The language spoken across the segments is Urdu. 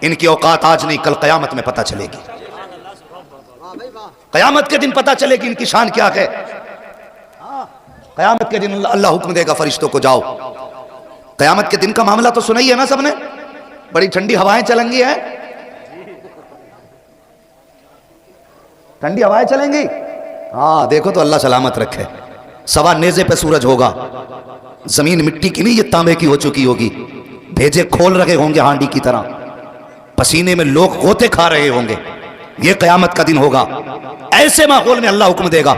ان کی اوقات آج نہیں کل قیامت میں پتہ چلے گی. قیامت کے دن پتہ چلے گی ان کی شان کیا ہے. قیامت کے دن اللہ حکم دے گا فرشتوں کو جاؤ. قیامت کے دن کا معاملہ تو سنا ہی ہے نا سب نے. بڑی ٹھنڈی ہوائیں چلیں گی. ٹھنڈی ہوائیں چلیں گی. ہاں دیکھو تو اللہ سلامت رکھے. سوا نیزے پہ سورج ہوگا. زمین مٹی کی نہیں یہ تانبے کی ہو چکی ہوگی. بھیجے کھول رہے ہوں گے ہانڈی کی طرح. پسینے میں لوگ غوطے کھا رہے ہوں گے. یہ قیامت کا دن ہوگا. ایسے ماحول میں اللہ حکم دے گا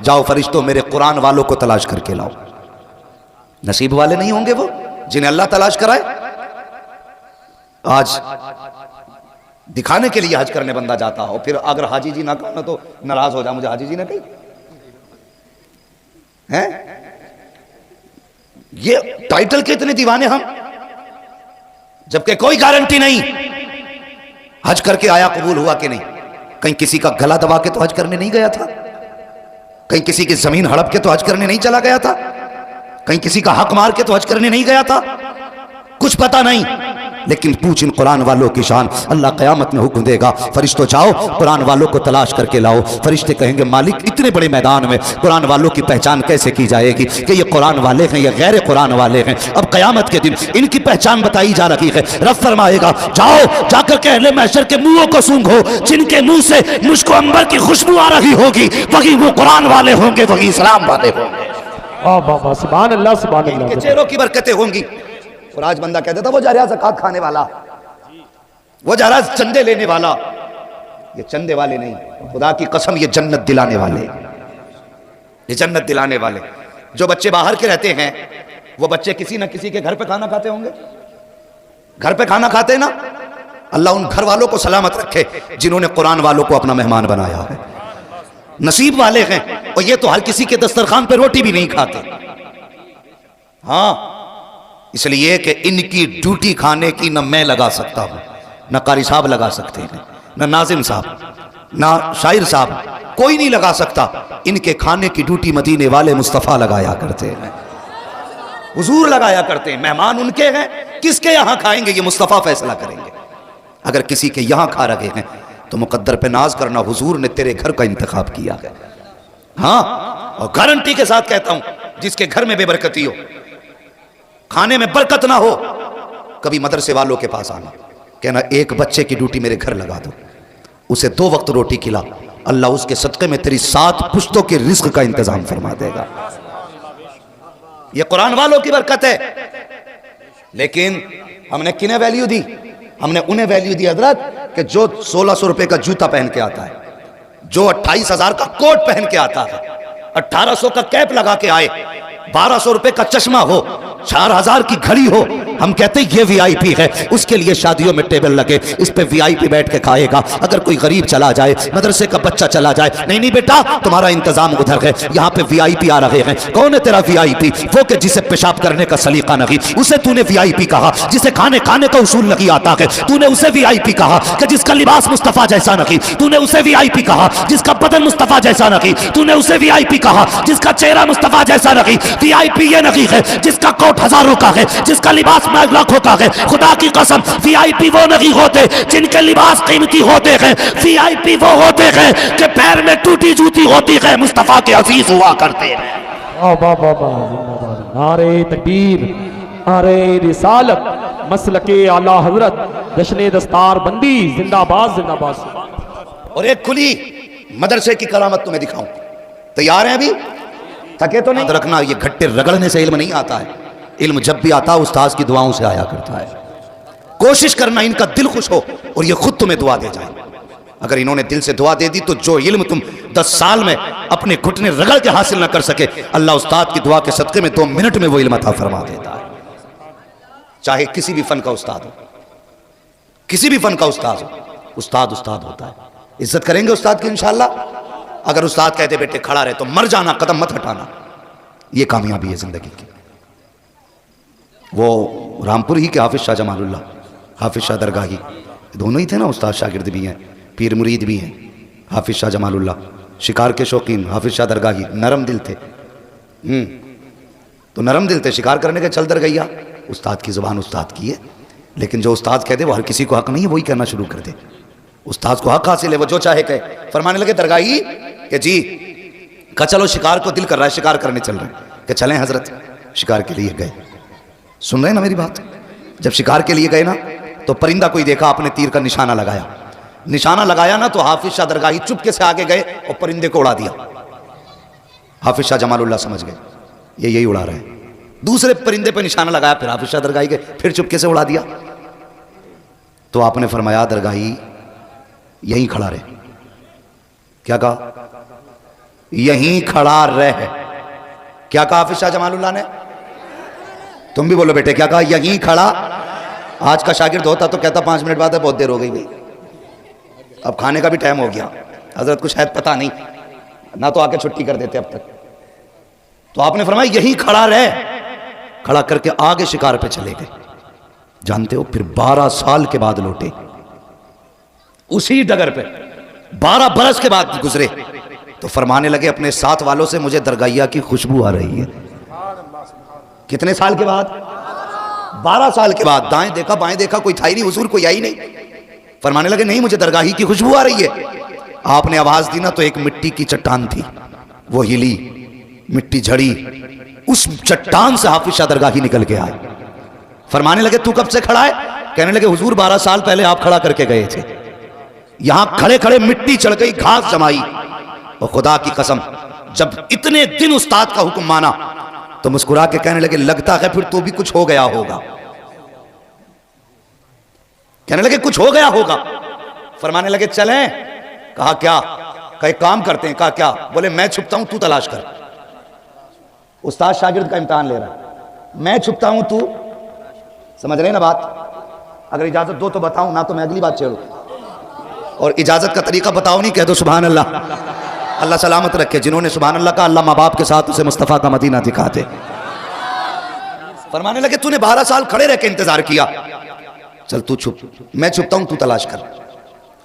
جاؤ فرشتوں میرے قرآن والوں کو تلاش کر کے لاؤ. نصیب والے نہیں ہوں گے وہ جنہیں اللہ تلاش کرائے. آج دکھانے کے لیے حج کرنے بندہ جاتا ہو, پھر اگر حاجی جی نہ کہنا تو ناراض ہو جائے, مجھے حاجی جی نہ کہی. یہ ٹائٹل کے اتنے دیوانے ہم, جبکہ کوئی گارنٹی نہیں حج کر کے آیا قبول ہوا کہ نہیں. کہیں کسی کا گلا دبا کے تو حج کرنے نہیں گیا تھا. کہیں کسی کی زمین ہڑپ کے تو حج کرنے نہیں چلا گیا تھا. کہیں کسی کا حق مار کے تو حج کرنے نہیں گیا تھا. کچھ پتہ نہیں. لیکن پوچھ ان قرآن والوں کی شان. اللہ قیامت میں حکم دے گا فرشتوں جاؤ قرآن والوں کو تلاش کر کے لاؤ. فرشتے کہیں گے مالک اتنے بڑے میدان میں قرآن والوں کی پہچان کیسے کی جائے گی کہ یہ قرآن والے ہیں یا غیر قرآن والے ہیں. اب قیامت کے دن ان کی پہچان بتائی جا رہی ہے. رب فرمائے گا جاؤ جا کر کے اہل محشر کے منہوں کو سونگھو. جن کے منہ سے مشک و عنبر کی خوشبو آ رہی ہوگی وہی وہ قرآن والے ہوں گے, وہی اسلام والے ہوں گے. سبحان اللہ سبحان اللہ. ان کے چہروں کی برکتیں ہوں گی. اور آج بندہ کہتا تھا وہ جا رہا زکات کھانے والا, وہ جا رہا چندے لینے والا. یہ چندے والے نہیں, خدا کی قسم یہ جنت دلانے والے. یہ جنت دلانے والے. جو بچے باہر کے رہتے ہیں وہ بچے کسی نہ کسی کے گھر پہ کھانا کھاتے ہوں گے. گھر پہ کھانا کھاتے نا. اللہ ان گھر والوں کو سلامت رکھے جنہوں نے قرآن والوں کو اپنا مہمان بنایا ہے. نصیب والے ہیں. اور یہ تو ہر کسی کے دسترخوان پہ روٹی بھی نہیں کھاتے. ہاں اس لیے کہ ان کی ڈیوٹی کھانے کی نہ میں لگا سکتا ہوں, نہ قاری صاحب لگا سکتے ہیں, نہ ناظم صاحب, نہ شاعر صاحب, کوئی نہیں لگا سکتا. ان کے کھانے کی ڈیوٹی مدینے والے مصطفیٰ لگایا کرتے ہیں, حضور لگایا کرتے ہیں. مہمان ان کے ہیں, کس کے یہاں کھائیں گے یہ مصطفیٰ فیصلہ کریں گے. اگر کسی کے یہاں کھا رہے ہیں تو مقدر پہ ناز کرنا, حضور نے تیرے گھر کا انتخاب کیا ہے. ہاں اور گارنٹی کے ساتھ کہتا ہوں جس کے گھر میں بے برکتی ہو, کھانے میں برکت نہ ہو, کبھی مدرسے والوں کے پاس آنا, کہنا ایک بچے کی ڈیوٹی میرے گھر لگا دو, اسے 2 وقت روٹی کھلا, اللہ اس کے صدقے میں تیری 7 پشتوں کے رزق کا انتظام فرما دے گا. یہ قرآن والوں کی برکت ہے. لیکن ہم نے کنہیں ویلیو دی؟ ہم نے انہیں ویلیو دی حضرت کہ جو 1600 روپے کا جوتا پہن کے آتا ہے, جو 28,000 کا کوٹ پہن کے آتا ہے, 1800 کا کیپ لگا کے آئے, 1200 روپے کا چشمہ ہو, 4000 کی گھڑی ہو, ہم کہتے ہیں یہ وی آئی پی ہے. اس کے لیے شادیوں میں ٹیبل لگے, اس پہ وی آئی پی بیٹھ کے کھائے گا. اگر کوئی غریب چلا جائے, مدرسے کا بچہ چلا جائے, نہیں بیٹا تمہارا انتظام ادھر ہے, یہاں پہ وی آئی پی آ رہے ہیں. کون ہے تیرا وی آئی پی؟ وہ کہ جسے پیشاب کرنے کا سلیقہ نہیں, اسے تو نے وی آئی پی کہا. جسے کھانے کا اصول نہیں آتا ہے, تو نے اسے وی آئی پی کہا. کہ جس کا لباس مصطفیٰ جیسا نہیں, تو نے اسے وی آئی پی کہا. جس کا بدن مصطفیٰ جیسا نہیں, تو نے اسے وی آئی پی کہا. جس کا چہرہ مصطفیٰ جیسا نہیں, وی آئی پی یہ نہیں ہے. جس کا کوٹ ہزاروں کا ہے, جس کا لباس لاکھوں کا ہے, خدا کی قسم وی آئی پی وہ نہیں ہوتے جن کے لباس قیمتی ہوتے ہیں. وی آئی پی وہ ہوتے ہیں کہ پیر میں ٹوٹی جوتی ہوتی ہے, مصطفیٰ کے حفیظ ہوا کرتے ہیں. نعرہ تکبیر, نعرہ رسالت, مسلک اعلی حضرت, جشن دستار بندی زندہ باد زندہ باد. اور ایک کھلی مدرسے کی کرامت تمہیں دکھاؤں. تیار ہیں ابھی؟ تھکے تو نہیں؟ رکھنا یہ گھٹے رگڑنے سے علم نہیں آتا ہے. علم جب بھی آتا استاذ کی دعاؤں سے آیا کرتا ہے. کوشش کرنا ان کا دل خوش ہو اور یہ خود تمہیں دعا دے جائیں. اگر انہوں نے دل سے دعا دے دی تو جو علم تم 10 سال میں اپنے گھٹنے رگڑ کے حاصل نہ کر سکے, اللہ استاد کی دعا کے صدقے میں 2 منٹ میں وہ علم عطا فرما دیتا ہے. چاہے کسی بھی فن کا استاد ہو, کسی بھی فن کا استاد ہو, استاد استاد ہوتا ہے. عزت کریں گے استاد کی انشاءاللہ. اگر استاد کہتے بیٹے کھڑا رہے تو مر جانا, قدم مت ہٹانا. یہ کامیابی ہے زندگی کی. وہ رامپور ہی کے حافظ شاہ جمال اللہ, حافظ شاہ درگاہی, دونوں ہی تھے نا, استاد شاگرد بھی ہیں, پیر مرید بھی ہیں. حافظ شاہ جمال اللہ شکار کے شوقین, حافظ شاہ درگاہی نرم دل تھے. تو نرم دل تھے, شکار کرنے کے چل درگیا. استاد کی زبان استاد کی ہے. لیکن جو استاد کہہ دے وہ ہر کسی کو حق نہیں ہے وہی کہنا شروع کر دے. استاد کو حق حاصل ہے، وہ جو چاہے کہے. فرمانے لگے درگاہی کہ جی کہا چلو شکار کو دل کر رہا ہے، شکار کرنے چل رہے ہیں. کہ چلیں حضرت. شکار کے لیے گئے. سن رہے ہیں نا میری بات؟ جب شکار کے لیے گئے نا تو پرندہ کوئی دیکھا، اپنے تیر کا نشانہ لگایا. نشانہ لگایا نا تو حافظ شاہ درگاہی چپکے سے آگے گئے اور پرندے کو اڑا دیا. حافظ شاہ جمال اللہ سمجھ گئے یہ یہی اڑا رہے ہیں. دوسرے پرندے پہ نشانہ لگایا، پھر حافظ شاہ درگاہی گئے، پھر چپکے سے اڑا دیا. تو آپ نے فرمایا درگاہی یہیں کھڑا رہے. کیا کہا؟ یہیں کھڑا رہ. کیا کہا حافظ شاہ جمال اللہ نے؟ تم بھی بولو بیٹے. کیا کہا؟ یہیں کھڑا. آج کا شاگرد ہوتا تو کہتا 5 منٹ بعد ہے، بہت دیر ہو گئی بھائی، اب کھانے کا بھی ٹائم ہو گیا. حضرت کو شاید پتہ نہیں، نہ تو آ کے چھٹی کر دیتے اب تک. تو آپ نے فرمایا یہیں کھڑا رہ. کھڑا کر کے آگے شکار پہ چلے گئے. جانتے ہو پھر 12 سال کے بعد لوٹے اسی ڈگر پہ. 12 برس کے بعد گزرے تو فرمانے لگے اپنے ساتھ والوں سے مجھے درگاہیہ کی خوشبو آ رہی ہے. کتنے سال کے بعد؟ 12 سال کے بعد. دائیں دیکھا بائیں دیکھا، کوئی تھا ہی نہیں، حضور کوئی آئی نہیں. فرمانے لگے نہیں مجھے درگاہی کی خوشبو آ رہی ہے. آپ نے آواز دی نا تو ایک مٹی کی چٹان تھی، وہ ہلی، مٹی جھڑی. اس چٹان سے حافظ شاہ درگاہی نکل کے آئے. فرمانے لگے تو کب سے کھڑا ہے؟ کہنے لگے حضور 12 سال پہلے آپ کھڑا کر کے گئے تھے. یہاں کھڑے کھڑے مٹی چڑھ گئی، گھاس جمائی. اور خدا کی قسم جب اتنے دن استاد کا حکم مانا تو مسکرا کے کہنے لگے لگتا ہے پھر تو بھی کچھ ہو گیا ہوگا. کہنے لگے کچھ ہو گیا ہوگا. فرمانے لگے چلیں. کہا کیا؟ کہ ایک کام کرتے ہیں. کہا کیا؟ بولے میں چھپتا ہوں تو تلاش کر. استاد شاگرد کا امتحان لے رہا ہے. میں چھپتا ہوں تو سمجھ رہے ہیں نا بات؟ اگر اجازت دو تو بتاؤں، نہ تو میں اگلی بات چھیڑوں. اور اجازت کا طریقہ بتاؤ نہیں، کہہ دو سبحان اللہ. اللہ سلامت رکھے. جنہوں نے سبحان اللہ کہا اللہ ماں باپ کے ساتھ اسے مصطفیٰ کا مدینہ دکھاتے. فرمانے لگے تو نے 12 سال کھڑے رہ کے انتظار کیا، چل تو چھپ، میں چھپتا ہوں تو تلاش کر.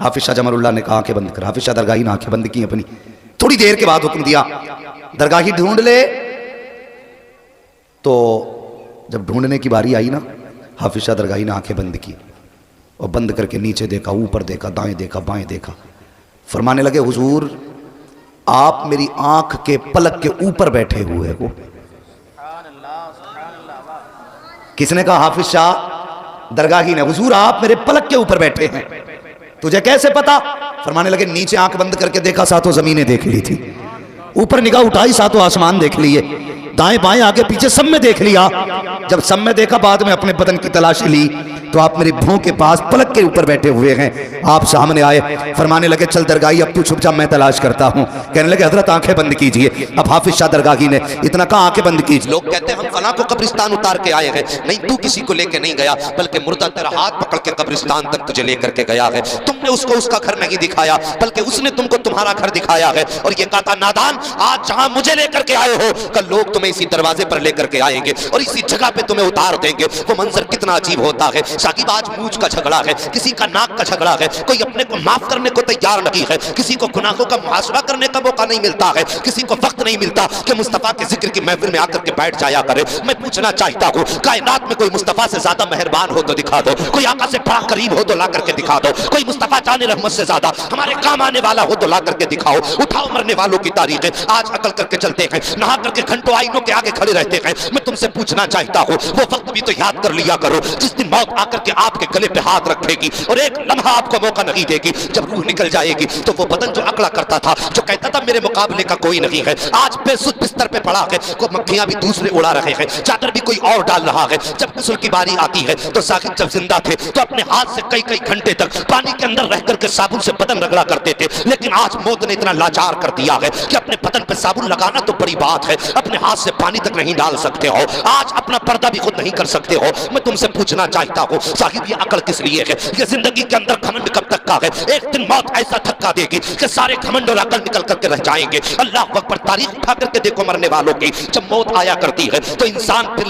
حافظ شاہ جمال اللہ نے کہا آنکھیں بند کر. حافظ شاہ درگاہی نے آنکھیں بند کی اپنی. تھوڑی دیر کے بعد حکم دیا درگاہی ڈھونڈ لے. تو جب ڈھونڈنے کی باری آئی نا حافظ شاہ درگاہی نے آنکھیں بند کی اور بند کر کے نیچے دیکھا، اوپر دیکھا، دائیں دیکھا، بائیں دیکھا. فرمانے لگے حضور آپ میری آنکھ کے پلک کے اوپر بیٹھے ہوئے ہو. کس نے کہا؟ حافظ شاہ درگاہی نے. حضور آپ میرے پلک کے اوپر بیٹھے ہیں. تجھے کیسے پتا؟ فرمانے لگے نیچے آنکھ بند کر کے دیکھا، ساتوں زمینیں دیکھ لی تھی. اوپر نگاہ اٹھائی، ساتوں آسمان دیکھ لیے. دائیں بائیں آگے پیچھے سب میں دیکھ لیا. جب سب میں دیکھا بعد میں اپنے بدن کی تلاشی لی تو آپ میرے بھوں کے پاس پلک کے اوپر بیٹھے ہوئے ہیں. آپ سامنے آئے. فرمانے لگے چل درگاہی اب تو چھپ جا، میں تلاش کرتا ہوں. کہنے لگے حضرت آنکھیں بند کیجئے. اب حافظ شاہ درگاہی نے اتنا کہا آنکھیں بند کیجئے. لوگ کہتے ہیں ہم فلاں کو قبرستان اتار کے آئے ہیں. نہیں، تو کسی کو لے کے نہیں گیا بلکہ مردہ تیرا ہاتھ پکڑ کے قبرستان تک تجھے لے کر کے گیا ہے. تم نے اس کو اس کا گھر نہیں دکھایا بلکہ اس نے تم کو تمہارا گھر دکھایا ہے. اور یہ کہا تھا نادان آج جہاں مجھے لے کر کے آئے ہو کل لوگ تمہیں اسی دروازے پر لے کر کے آئیں گے اور اسی جگہ پہ تمہیں اتار دیں گے. وہ منظر کتنا عجیب ہوتا ہے. شاکب آج موچ کا جھگڑا ہے، کسی کا ناک کا جھگڑا ہے، کوئی اپنے کو معاف کرنے کو تیار نہیں ہے، کسی کو گناہوں کا محاسبہ کرنے کا موقع نہیں ملتا ہے، کسی کو وقت نہیں ملتا کہ مصطفیٰ کے ذکر کی محفل میں آ کر کے بیٹھ جایا کرے. میں پوچھنا چاہتا ہوں کائنات میں کوئی مصطفیٰ سے زیادہ مہربان ہو تو دکھا دو، کوئی آقا سے بڑا قریب ہو تو لا کر کے دکھا دو، کوئی مصطفیٰ جان رحمت سے زیادہ ہمارے کام آنے والا ہو تو لا کر کے دکھاؤ. اٹھاؤ مرنے والوں کی تاریخیں آج عقل کر کے چلتے ہیں، نہا کر کے گھنٹوں آئینوں کے آگے کھڑے رہتے ہیں. میں تم سے پوچھنا چاہتا ہوں وہ وقت بھی تو یاد کر لیا کرو جس دن موت آ کر کے آپ کے گلے پہ ہاتھ رکھے گی اور ایک لمحہ آپ کو موقع نہیں دے گی. جب روح نکل جائے گی تو وہ بدن جو اکڑا کرتا تھا، جو کہتا تھا میرے مقابلے کا کوئی نہیں ہے، آج بے سود بستر پہ پڑا ہے. کو مکھیاں بھی دوسرے اڑا رہے ہیں، چادر بھی کوئی اور ڈال رہا ہے. جب غسل کی باری آتی ہے تو زاہد جب زندہ تھے تو اپنے ہاتھ سے کئی کئی گھنٹے تک پانی کے اندر رہ کر کے صابن سے بدن رگڑا کرتے تھے. لیکن آج موت نے اتنا لاچار کر دیا ہے کہ اپنے بدن پہ صابن لگانا تو بڑی بات ہے، اپنے ہاتھ سے پانی تک نہیں ڈال سکتے ہو، آج اپنا پردہ بھی خود نہیں کر سکتے ہو. میں تم سے پوچھنا چاہتا ہوں صاحب یہ عقل کس لیے ہے؟ یہ زندگی کے اندر گھمنڈ کب تک کا ہے؟ ایک دن موت ایسا دھکا دے گی کہ سارے گھمنڈ اور عقل نکل کر کے رہ جائیں گے. اللہ اکبر. تاریخ اٹھا کر کے دیکھو مرنے والوں کی. جب موت آیا کرتی ہے تو انسان پھر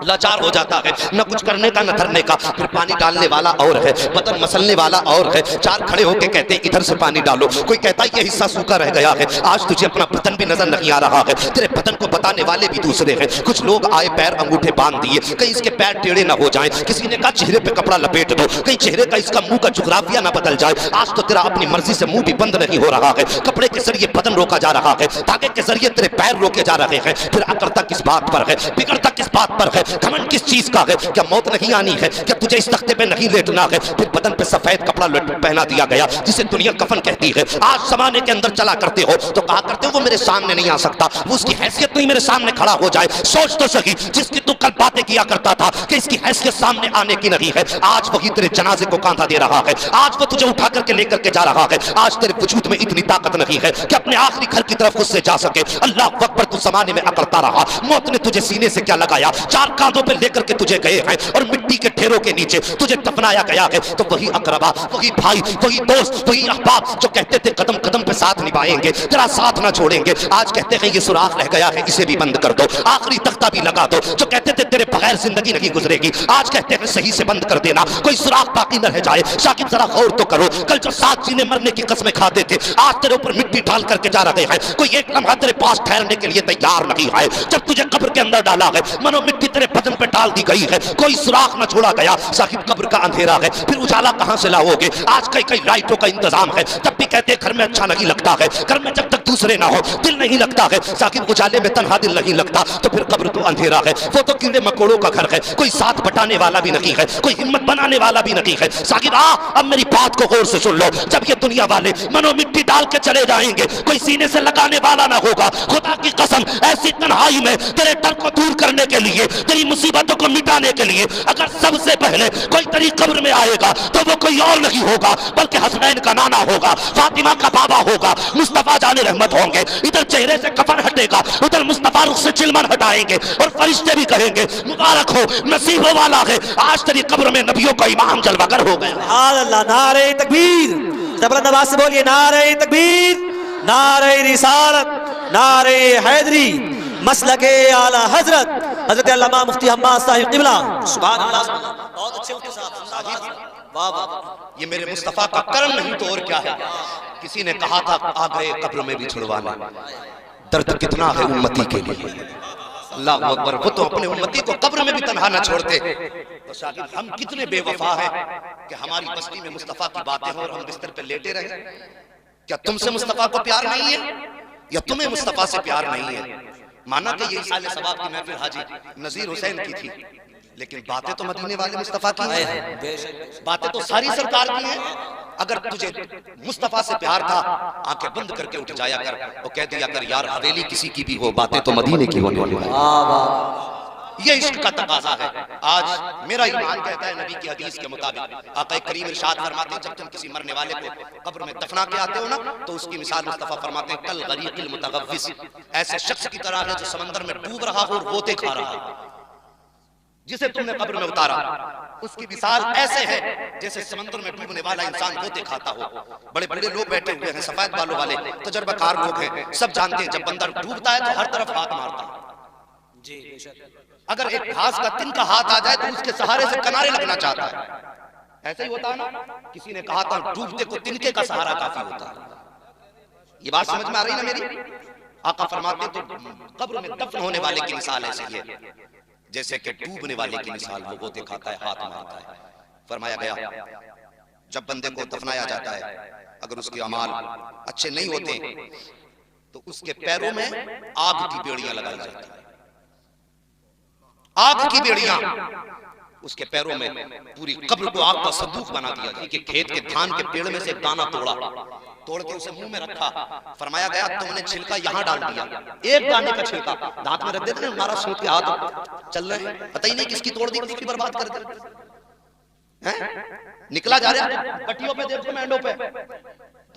لاچار ہو جاتا ہے، نہ کچھ کرنے کا نہ دھرنے کا. پھر پانی ڈالنے والا اور ہے، بدن مسلنے والا اور ہے. چار کھڑے ہو کے کہتے ہیں ادھر سے پانی ڈالو، کوئی کہتا ہے یہ حصہ سوکھا رہ گیا ہے. آج تجھے اپنا بدن بھی نظر نہیں آ رہا ہے، تیرے بدن کو بتانے والے بھی دوسرے ہیں. کچھ لوگ آئے پیر انگوٹھے باندھ دیے کہیں اس کے پیر ٹیڑے نہ ہو جائیں. کسی نے کہا چہرے پہ کپڑا لپیٹ دو، کہیں چہرے کا اس کا منہ کا جغرافیہ نہ بدل جائے. آج تو تیرا اپنی مرضی سے منہ بھی بند نہیں ہو رہا ہے، کپڑے کے ذریعے بدن روکا جا رہا ہے، دھاگے کے ذریعے تیرے پیر روکے جا رہے ہیں. پھر اکڑتا کس بات پر ہے، بگڑتا کس بات پر ہے، گھمنڈ کس چیز کا ہے؟ کیا موت نہیں آنی ہے؟ کیا تجھے اس تختے پہ نہیں لیٹنا ہے؟ پھر بدن پہ سفید کپڑا پہنا دیا گیا جسے دنیا کفن کہتی ہے. آج زمانے کے اندر چلا کرتے ہو تو کہا کرتے ہو وہ میرے سامنے نہیں آ سکتا، وہ اس کی حیثیت نہیں میرے سامنے کھڑا ہو جائے. سوچ تو صحیح، جس کی تو کل باتیں کیا کرتا تھا کہ اس کی حیثیت سامنے آنے کی نہیں ہے، آج وہی تیرے جنازے کو کاندھا دے رہا ہے، آج وہ تجھے اٹھا کر کے لے کر کے جا رہا ہے. آج تیرے وجود میں اتنی طاقت نہیں ہے کہ اپنے آخری گھر کی طرف خود سے جا سکے. اللہ اکبر، تو زمانے میں اکڑتا رہا. موت نے تجھے سینے سے کیا لگایا، 4 کاندھوں پہ لے کر کے تجھے گئے ہیں اور مٹی کے ڈھیروں کے نیچے تجھے دفنایا گیا ہے. تو وہی اقربا، وہی بھائی، وہی دوست، وہی احباب جو کہتے تھے قدم قدم پہ ساتھ نبھائیں گے، تیرا ساتھ نہ چھوڑیں گے، آج کہتے ہیں یہ سوراخ رہ گیا ہے، اسے بھی بند کر دو، آخری تختہ بھی لگا دو. جو کہتے تھے تیرے بغیر زندگی نہیں گزرے گی، آج کہتے ہیں صحیح سے بند کر دینا، کوئی سوراخ باقی نہ رہ جائے. شاکر ذرا غور تو کرو، کل جو 7 جینے مرنے کی قسمیں کھاتے تھے آج تیرے اوپر مٹی ڈال کر کے جا رہے ہیں. کوئی ایک لمحہ تیرے پاس ٹھہرنے کے لیے تیار نہیں ہے. جب تجھے قبر کے اندر ڈالا ہے منو مٹی تیرے بدن پہ ڈال دی گئی ہے، کوئی سوراخ نہ چھوڑا گیا. صاحب قبر کا اندھیرا ہے، پھر اجالا کہاں سے لاؤ گے؟ آج کئی لائٹوں کا انتظام ہے، تب بھی کہتے گھر میں اچھا نہیں لگتا ہے، گھر میں جب تک دوسرے نہ ہو دل نہیں لگتا ہے. صاحب اجالے میں تنہا دل نہیں لگتا، تو پھر قبر تو اندھیرا ہے، وہ تو کیڑے مکوڑوں کا گھر ہے، کوئی ساتھ بٹانے والا بھی نہیں ہے، کوئی ہمت بنانے والا بھی نہیں ہے. صاحب اب میری بات کو غور سے سن لو، جب یہ دنیا والے منو مٹی ڈال کے چلے جائیں گے کوئی سینے سے لگانے والا نہ ہوگا. خدا کی قسم ایسی تنہائی میں تیرے ڈر کو دور کرنے کے لیے، تیری مصیبتوں کو مٹانے کے لیے اگر سب سے پہلے کوئی تیری قبر میں آئے گا تو وہ کوئی اور نہیں ہوگا بلکہ حسنین کا نانا ہوگا، فاطمہ کا بابا ہوگا، مصطفیٰ جان رحمت ہوں گے. ادھر چہرے سے کفن ہٹے گا، ادھر مصطفیٰ رخ سے چلمن ہٹائیں گے اور فرشتے بھی کہیں گے مبارک ہو، نصیب والا ہے، آج تیری قبر میں نبیوں کا امام جلوہ گر ہو گیا. سبحان اللہ. نعرہ تکبیر، زبردست آواز سے بولیے نعرہ تکبیر، نعرہ رسالت، نعرہ حیدری، مسلک اعلی حضرت حضرت علامہ مفتی حماد صاحب قبلہ. سبحان اللہ. بہت اچھے مفتی صاحب، واہ واہ. یہ میرے مصطفیٰ کا کرم نہیں تو اور کیا ہے. کسی نے کہا تھا آ گئے قبر میں بھی چھڑوانا، درد کتنا ہے امتی کے لیے. اللہ اکبر، وہ تو اپنے امتی کو قبر میں بھی تنہا نہ چھوڑتے. تو شاگرد ہم کتنے بے وفا ہیں کہ ہماری بستی میں مصطفیٰ کی باتیں ہوں اور ہم بستر پہ لیٹے رہے. کیا تم سے مصطفیٰ کو پیار نہیں ہے یا تمہیں مصطفیٰ سے پیار نہیں ہے؟ مانا کہ یہ اصال ثواب کی محفل حاجی نذیر حسین کی تھی، لیکن باتیں تو مدینے والے مصطفیٰ کی ہیں، باتیں تو ساری سرکار کی ہیں. اگر تجھے مصطفیٰ سے پیار تھا آنکھیں بند کر کے اٹھ جایا کر اور کہہ دیا کر یار حویلی کسی کی بھی ہو باتیں تو مدینے کی ہونے والی ہیں. یہ عشق کا تقاضا ہے. آج میرا ایمان کہتا ہے نبی کی حدیث کے مطابق آقا کریم ارشاد فرماتے ہیں جب تم کسی مرنے والے کو قبر میں دفنا کے آتے ہو نا تو اس کی مثال مصطفیٰ فرماتے ہیں کل غریق المتغوث، ایسے شخص کی طرح ہے جو سمندر میں ڈوب رہا ہو اور غوطے کھا رہا ہو. جسے تم نے قبر میں اتارا اس کی مثال ایسے ہے جیسے سمندر میں ڈوبنے والا انسان غوطے کھاتا ہو. بڑے بڑے لوگ بیٹھے ہوئے ہیں، سفید بالوں والے تجربہ کار لوگ ہیں، سب جانتے ہیں جب بندہ ڈوبتا ہے تو ہر طرف ہاتھ مارتا ہے. اگر ایک گھاس کا تن کا ہاتھ آ جائے تو اس کے سہارے سے کنارے لگنا چاہتا ہے. ایسے ہی ہوتا ہے نا. کسی نے کہا تھا ڈوبتے کو تنکے کا سہارا کافی ہوتا ہے. یہ بات سمجھ میں آ رہی نا میری؟ آقا فرماتے تو قبر میں دفن ہونے والے کی مثال ایسی ہے جیسے کہ ڈوبنے والے کی مثال وہ غوطے کھاتا ہے، ہاتھ مارتا ہے. فرمایا گیا جب بندے کو دفنایا جاتا ہے اگر اس کے اعمال اچھے نہیں ہوتے تو اس کے پیروں میں آگ کی بیڑیاں لگائی جاتی ہیں. آگ کی بیڑیاں اس کے پیروں میں، پوری قبر کو آگ کا صندوق بنا دیا کہ کھیت کے دھان کے پیڑ میں سے دانہ توڑ کے اسے منہ میں رکھا. فرمایا گیا تم نے چھلکا یہاں ڈال دیا، ایک دانے کا چھلکا دانت میں رکھ دیتے ہیں، ہمارا سوٹ کے ہاتھ چل رہے ہیں، پتہ ہی نہیں کس کی توڑ دی کس کی برباد کر دی. نکلا جا رہا ہے پٹیوں پہ، دیکھو مینڈوں پہ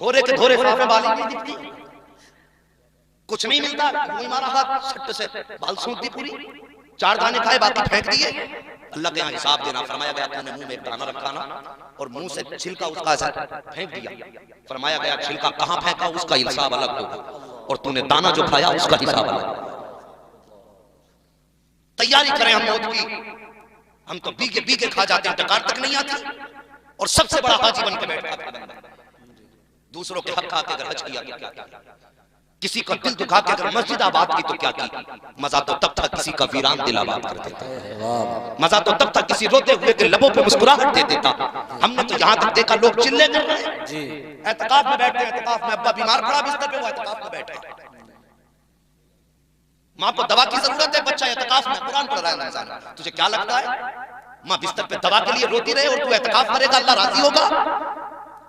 دھورے کے دھورے صافے بالی نہیں دکھتی، کچھ نہیں ملتا. وہی مارا ہاتھ سٹ سے بال سوٹ دی پوری، 4 دانے کھائے باقی پھینک دیے. اللہ کے یہاں حساب دینا. فرمایا گیا تو نے منہ میں ایک دانہ رکھا نا اور منہ سے چھلکا اس کا پھینک دیا. فرمایا گیا چھلکا کہاں پھینکا اس کا حساب الگ ہوگا اور تو نے دانہ جو کھایا اس کا حساب الگ. تیاری کریں ہم موت کی. ہم تو بیگے بیگے کھا جاتے ہیں، ڈکار تک نہیں آتی. اور سب سے بڑا حاجی بن کے بیٹھا تھا بندہ، دوسروں کے حق کھا کے اگر حج کیا کسی کا دل دکھا کے اگر مسجد آباد کی تو کیا کی؟ مزہ تو تب تھا کسی کا ویران دل آباد کر دیتا، مزہ تو تب تھا کسی روتے ہوئے کے لبوں پہ مسکراہٹ دے دیتا۔ ہم نے تو یہاں تک دیکھا لوگ چلے کر رہے ہیں، اعتکاف میں بیٹھے ہیں، اعتکاف میں ابا بیمار پڑا بستر پہ، وہ اعتکاف میں بیٹھے ہیں، ماں کو دوا کی ضرورت ہے، بچہ اعتکاف میں قرآن پڑھ رہا ہے رمضان، تجھے کیا لگتا ہے ماں بستر پہ دوا کے لیے روتی رہے اور تو اعتکاف کرے گا، اللہ راضی ہوگا؟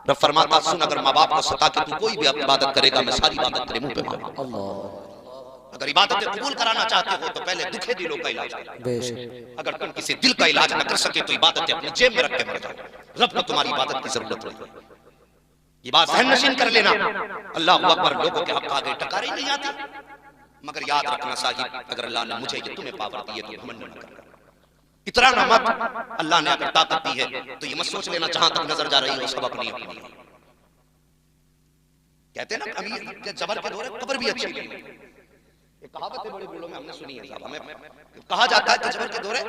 رب فرماتا سن اگر ماں باپ کو ستا کہ تو کوئی بھی عبادت کرے گا میں ساری عبادت تیرے منہ پہ مانگوں۔ اگر عبادتیں قبول کرانا چاہتے ہو تو پہلے دکھے دلوں کا علاج کرو، اگر تم کسی دل کا علاج نہ کر سکے تو عبادتیں اپنے جیب میں رکھ کے مر جاؤ، رب کو تمہاری عبادت کی ضرورت نہیں۔ یہ بات ذہن نشین کر لینا، اللہ اکبر، لوگوں کے حق آگے ٹکاری نہیں آتی، مگر یاد رکھنا صاحب اگر اللہ نے مجھے یہ تمہیں پاور دی ہے تو گھمنڈ نہ کرنا، اترانا مت۔ اللہ نے اگر طاقت دی ہے تو یہ مت سوچ لینا جہاں تک نظر جا رہی ہے وہ سب اپنی اپنی ہے۔ کہتے ہیں نا امیر کے جبر کے دورے قبر بھی اچھی نہیں، ایک کہاوت ہے بڑے بڑوں میں ہم نے سنی ہے صاحب، ہمیں کہا جاتا ہے کہ جبر کے دورے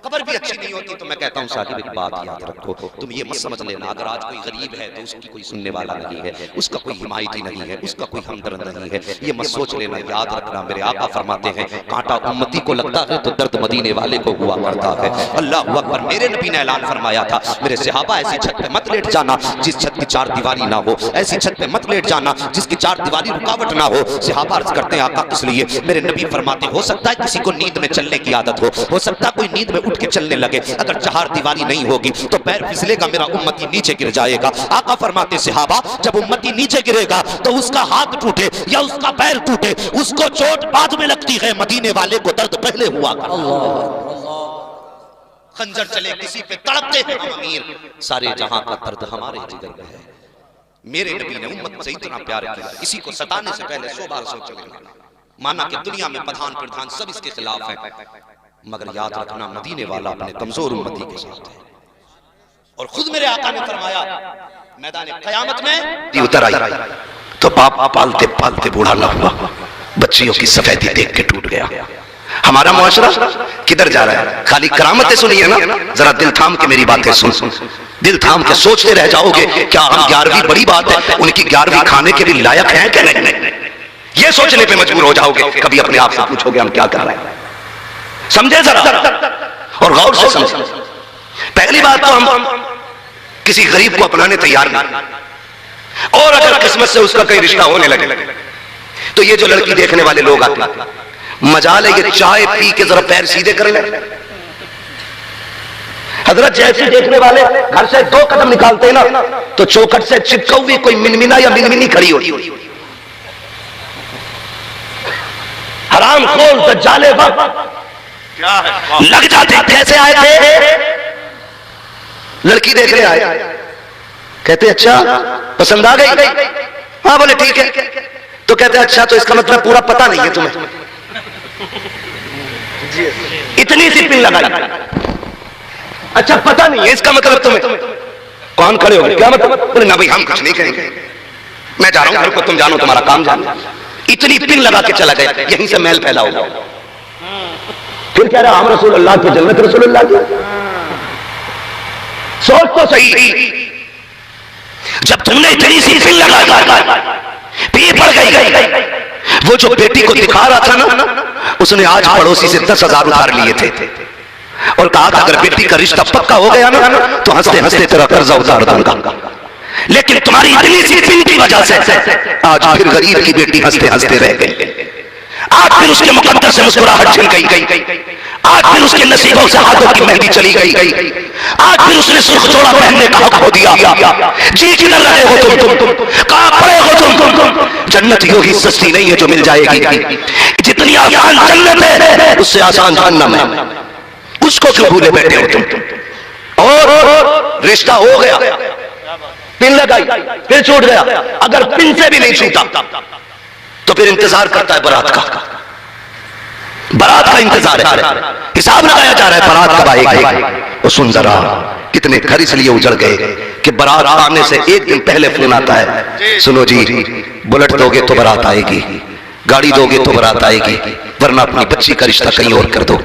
قبر بھی اچھی نہیں ہوتی۔ تو میں کہتا ہوں صاحب ایک بات یاد رکھو، تم یہ مت سمجھ لینا اگر آج کوئی غریب ہے تو اس کی کوئی سننے والا نہیں ہے، اس کا کوئی حمایتی نہیں ہے، اس کا کوئی ہمدرد نہیں ہے، یہ مت سوچ لینا۔ یاد رکھنا میرے آقا فرماتے ہیں کانٹا امتی کو لگتا ہے تو درد مدینے والے کو ہوا کرتا ہے۔ اللہ اکبر، میرے نبی نے اعلان فرمایا تھا میرے صحابہ ایسی چھت پہ مت لیٹ جانا جس چھت کی چار دیواری نہ ہو، ایسی چھت پہ مت لیٹ جانا جس کی چار دیواری رکاوٹ نہ ہو۔ صحابہ عرض کرتے ہیں آقا کس لیے؟ میرے نبی فرماتے ہو سکتا ہے کسی کو نیند میں چلنے کی عادت ہو سکتا ہے کوئی نیند میں اٹھ کے چلنے لگے، اگر چہار دیواری نہیں ہوگی تو پیر پھسلے گا، میرا امتی نیچے گر جائے گا۔ آقا فرماتے صحابہ جب امتی نیچے گرے گا تو اس کا ہاتھ ٹوٹے یا اس کا پیر ٹوٹے اس کو چوٹ بعد میں لگتی ہے، مدینے والے کو درد پہلے ہوا کرتا۔ خنجر چلے کسی پہ تڑپتے ہیں ہم امیر، سارے جہاں کا درد ہمارے جگر میں ہے۔ میرے نبی نے امت سے اتنا پیار کیا کسی کو ستانے سے پہلے 100 بار سوچ لینا، مانا کہ دنیا میں پٹھان پردھان سب اس کے خلاف ہیں، مگر یاد رکھنا مدینے والا اپنے کمزور امتی کے ساتھ ہے۔ اور خود میرے آقا نے فرمایا میدان قیامت میں اتر آئی تو باپ پالتے پالتے بوڑھا نہ ہوا، بچیوں کی سفیدی دیکھ کے ٹوٹ گیا۔ ہمارا معاشرہ کدھر جا رہا ہے؟ خالی کرامتیں سنیے نا، ذرا دل تھام کے میری باتیں سن، دل تھام کے سوچتے رہ جاؤ گے کیا ہم 11ویں بڑی بات ہے ان کی 11ویں کھانے کے بھی لائق ہیں کہ نہیں؟ یہ سوچنے پہ مجبور ہو جاؤ گے، کبھی اپنے آپ سے پوچھو گے ہم کیا کر رہے ہیں؟ سمجھے ذرا اور غور سے سمجھیں۔ پہلی بات تو ہم کسی غریب کو اپنانے تیار نہیں، اور اگر قسمت سے اس کا کوئی رشتہ ہونے لگے تو یہ جو لڑکی دیکھنے والے لوگ آتے ہیں مجال ہے یہ چائے پی کے ذرا پیر سیدھے کر لیں۔ حضرت جیسے دیکھنے والے گھر سے 2 قدم نکالتے ہیں نا تو چوکھٹ سے چپکا ہوئی کوئی منمنا یا منمنی کھڑی ہوتی، حرام خور دجال وقت لگ جاتے۔ کیسے آئے تھے؟ لڑکی دیکھنے آئے، کہتے اچھا پسند آ گئی؟ ہاں بولے ٹھیک ہے، تو کہتے اچھا تو اس کا مطلب پورا پتہ نہیں ہے تمہیں، اتنی سی پن لگائی، اچھا پتہ نہیں ہے اس کا مطلب تمہیں؟ کون کھڑے ہو گئے؟ کیا مطلب؟ بولے نہ بھائی ہم کچھ نہیں کہیں گے، میں جا رہا ہوں گھر کو، تم جانو تمہارا کام جانو۔ اتنی پن لگا کے چلا گیا، یہیں سے میل پھیلا ہو گیا۔ پھر کہہ رہا ہم رسول اللہ کی جنت رسول اللہ کی۔ سوچ تو صحیح، جب تم نے اتنی سی پن لگا پی پڑ گئی، وہ جو بیٹی کو دکھا رہا تھا نا اس نے آج پڑوسی سے 10,000 ادھار لیے تھے اور کہا کہ اگر بیٹی کا رشتہ پکا ہو گیا نا تو ہنستے ہنستے تیرا قرضہ اتار دوں گا، لیکن تمہاری اتنی سی پن کی وجہ سے آج پھر غریب کی بیٹی ہنستے ہنستے رہ گئی، آج پھر اس کے مقدر سے مسکراہٹ چھن گئی، آج پھر اس کے نصیبوں سے ہاتھوں کی مہندی چلی گئی، آج پھر اس نے سرخ جوڑا پہننے کا حق کھو دیا۔ جی کدھر رہے ہو تم؟ کہاں پڑے ہو تم؟ جنت یوں ہی سستی نہیں ہے جو مل جائے گی، جتنی آسان جنت ہے اس سے آسان جہنم ہے، اس کو کیوں بھولے بیٹھے ہو تم؟ اور رشتہ ہو گیا، پن لگائی پھر چھوٹ گیا، اگر پن سے بھی نہیں چھوٹا تو پھر انتظار کرتا ہے بارات کا، بارات کا انتظار ہے، حساب لگایا جا رہا ہے بارات کب آئے گی۔ اور سن ذرا کتنے گھر اس لیے اجڑ گئے کہ بارات آنے سے ایک دن پہلے فون آتا ہے، سنو جی بلٹ دو گے تو بارات آئے گی، گاڑی دو گے تو بارات آئے گی، ورنہ اپنی بچی کا رشتہ کہیں اور کر دو۔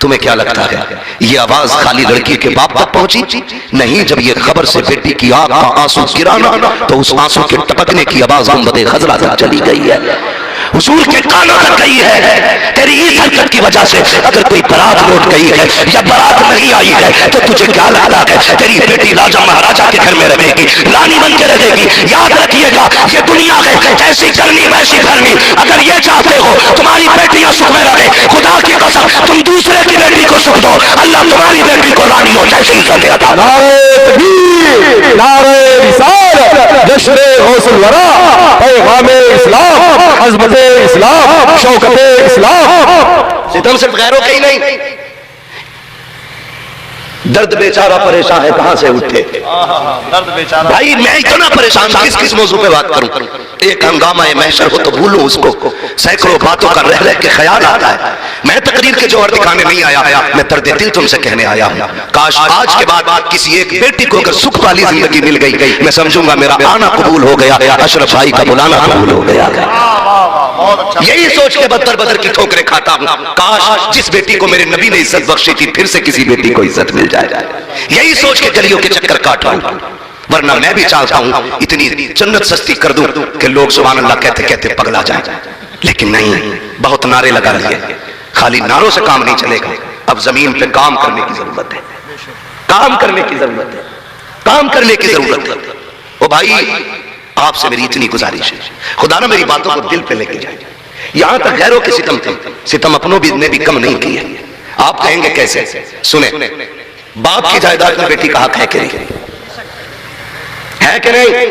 تمہیں کیا لگتا ہے یہ آواز خالی لڑکی کے باپ تک پہنچی؟ نہیں، جب یہ خبر سے بیٹی کی آنکھ کا آنسو گرانا تو اس آنسو کے ٹپکنے کی آواز گنبد خضرا تک چلی گئی ہے۔ حضور کے کانوں تک گئی ہے. تیری اس حرکت کی وجہ سے اگر کوئی برات لوٹ گئی ہے یا برات نہیں آئی ہے تو تجھے کیا لگتا ہے تیری بیٹی راجہ مہاراجہ کے گھر میں رہے گی, رانی بن کے رہے گی. یاد رکھیے گا یہ دنیا ہے ایسی کرنی ویسی بھرنی. اگر یہ چاہتے ہو تمہاری بیٹیاں سکھ میں رہے, خدا کی قسم تم دوسرے کی بیٹی کو سکھ دو, اللہ تمہاری بیٹی کو رانی ہو جیسی عزت عطا. نعرہ تکبیر, نعرہ رسالت, جشن غوث الورا, پیغام اسلام, عظمت اسلام, شوکت اسلام. ستم صرف غیروں کے ہی نہیں, درد بیچارہ پریشان ہے کہاں سے اٹھے. درد بیچارہ بھائی میں اتنا پریشان کس موضوع پہ بات کروں. ایک ہنگامہ محشر ہو تو بھولو اس کو, سینکڑوں باتوں کا رہ رہ کے خیال آتا ہے. میں تقریر کے جوہر دکھانے نہیں آیا, میں درد دل تم سے کہنے آیا ہوں. کاش آج کے بعد کسی ایک بیٹی کو اگر سکھ والی زندگی مل گئی میں سمجھوں گا میرا آنا قبول ہو گیا, اشرف بھائی کا بلانا قبول ہو گیا. یہی سوچ کے بدر بدر کی ٹھوکریں کھاتا ہوں. کاش جس بیٹی کو میرے نبی نے عزت بخشی تھی پھر سے کسی بیٹی کو عزت مل جائے. یہی سوچ کے گلیوں کے چکر کاٹ رہا ہوں. ورنہ میں بھی چاہتا ہوں اتنی جنت سستی کر دوں کہ لوگ سبحان اللہ کہتے کہتے پگلا جائیں. لیکن نہیں, بہت نعرے لگا لیے, خالی نعروں سے کام نہیں چلے گا. اب زمین پہ کام کرنے کی ضرورت ہے, کام کرنے کی ضرورت ہے, کام کرنے کی ضرورت ہے. او بھائی آپ سے میری اتنی گزارش ہے, خدا نہ میری باتوں کو دل پہ لے کے جائے. یہاں تک غیروں کے ستم تھے, ستم اپنوں نے بھی کم نہیں کیے. آپ کہیں گے کیسے؟ سنیں, باپ کی جائیداد میں بیٹی کا حق ہے کہ نہیں؟ ہے کہ نہیں؟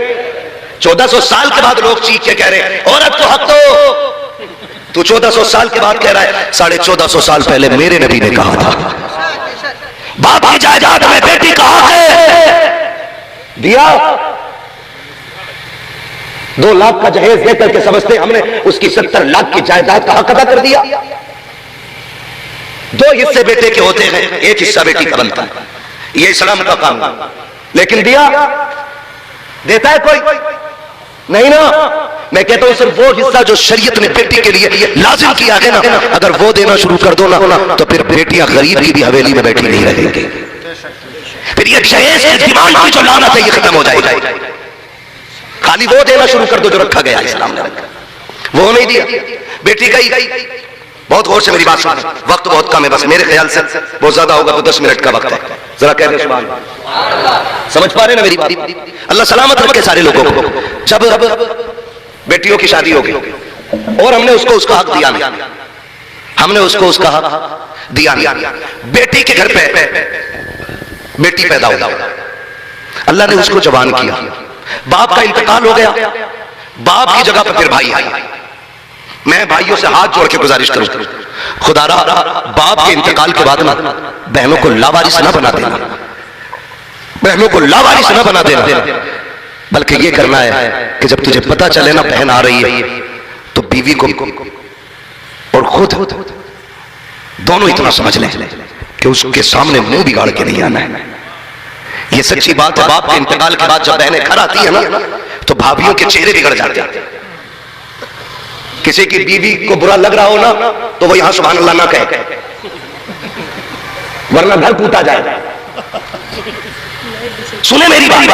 1400 سال کے بعد لوگ چیخ کے کہہ رہے ہیں عورت کو حق دو. تو 1400 سال کے بعد کہہ رہا ہے 1450 سال پہلے میرے نبی نے کہا تھا باپ کی جائیداد میں بیٹی کا حق ہے. دیا 2 لاکھ کا جہیز دے کر کے سمجھتے ہم نے اس کی 70 لاکھ کی جائیداد کا حق ادا کر دیا. 2 حصے بیٹے کے ہوتے ہیں, 1 حصہ بیٹی کا بنتا ہے. یہ اسلام کا قانون. لیکن دیا دیتا ہے کوئی نہیں نا. میں کہتا ہوں صرف وہ حصہ جو شریعت نے بیٹی کے لیے لازم کیا ہے نا, اگر وہ دینا شروع کر دو نا تو پھر بیٹیاں غریب کی بھی حویلی میں بیٹھی نہیں رہیں گی. پھر یہ جہیز کی ڈیمانڈ کی جو لعنت ہے یہ ختم ہو جائے گی. خالی وہ دینا شروع کر دو جو رکھا گیا اسلام نے رکھا, وہ نہیں دیا. بیٹی گئی, بہت غور سے میری بات سنیں, وقت بہت کم ہے, بس میرے خیال سے بہت زیادہ ہوگا تو 10 منٹ کا وقت ہے. ذرا کہہ دیں سبحان اللہ. سمجھ پا رہے نا میری بات؟ اللہ سلامت رکھے سارے لوگوں کو. جب بیٹیوں کی شادی ہوگی اور ہم نے اس کو اس کا حق دیا نہیں, ہم نے اس کو اس کا حق دیا نہیں. بیٹی کے گھر پہ بیٹی پیدا ہو, اللہ نے اس کو جوان کیا, باپ کا انتقال ہو گیا, باپ کی جگہ پہ پھر بھائی آئی. میں بھائیوں سے ہاتھ جوڑ کے گزارش کروں, خدا را باپ کے انتقال کے بعد نا بہنوں کو لاوارث نہ بنا دینا, بہنوں کو لاوارث نہ بنا دینا, بلکہ یہ کرنا ہے کہ جب تجھے پتا چلے نا بہن آ رہی ہے تو بیوی کو اور خود دونوں اتنا سمجھ لیں کہ اس کے سامنے منہ بگاڑ کے نہیں آنا ہے. یہ سچی بات ہے. باپ کے انتقال کے بعد جب بہنیں گھر آتی ہیں نا تو بھابھیوں کے چہرے بگڑ جاتے ہیں. کسی کی بیوی کو برا لگ رہا ہو نا تو وہ یہاں سبحان اللہ نہ کہے, ورنہ گھر ٹوٹا جائے. سنیں میری بات,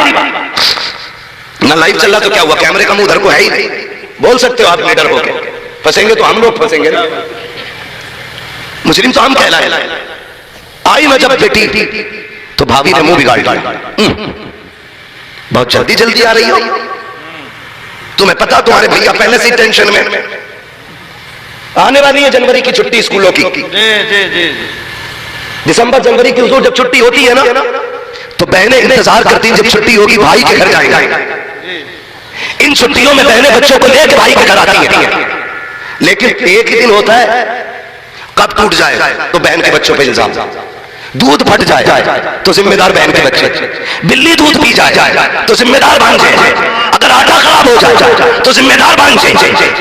نہ لائیو چل رہا تو کیا ہوا, کیمرے کا منہ ادھر کو ہے ہی نہیں. بول سکتے ہو آپ لیڈر ہو کے, پھنسیں گے تو ہم لوگ پھنسیں گے. مسلم تو ہم کہلائے. آئی میں جب بیٹی تو بھابھی نے منہ بگاڑ لیا, بہت جلدی جلدی آ رہی ہو, تمہیں پتا تمہارے بھیا پہلے سے ٹینشن میں, آنے والی ہے جنوری کی چھٹی اسکولوں کی. دسمبر جنوری کی حضور جب چھٹی ہوتی ہے نا تو بہنیں انتظار کرتی ہیں جب چھٹی ہوگی بھائی کے گھر جائیں گے. ان چھٹیوں میں بہنیں بچوں کو لے کے بھائی کے گھر آتی ہیں, لیکن ایک ہی دن ہوتا ہے کب ٹوٹ جائے تو بہن کے بچوں پہ الزام. دودھ پھٹ جائے تو ذمہ دار بہن کے بچے, بلی دودھ پی جائے تو ذمہ دار بھانجے, اگر آٹا خراب ہو جائے تو ذمہ دار بھانجے,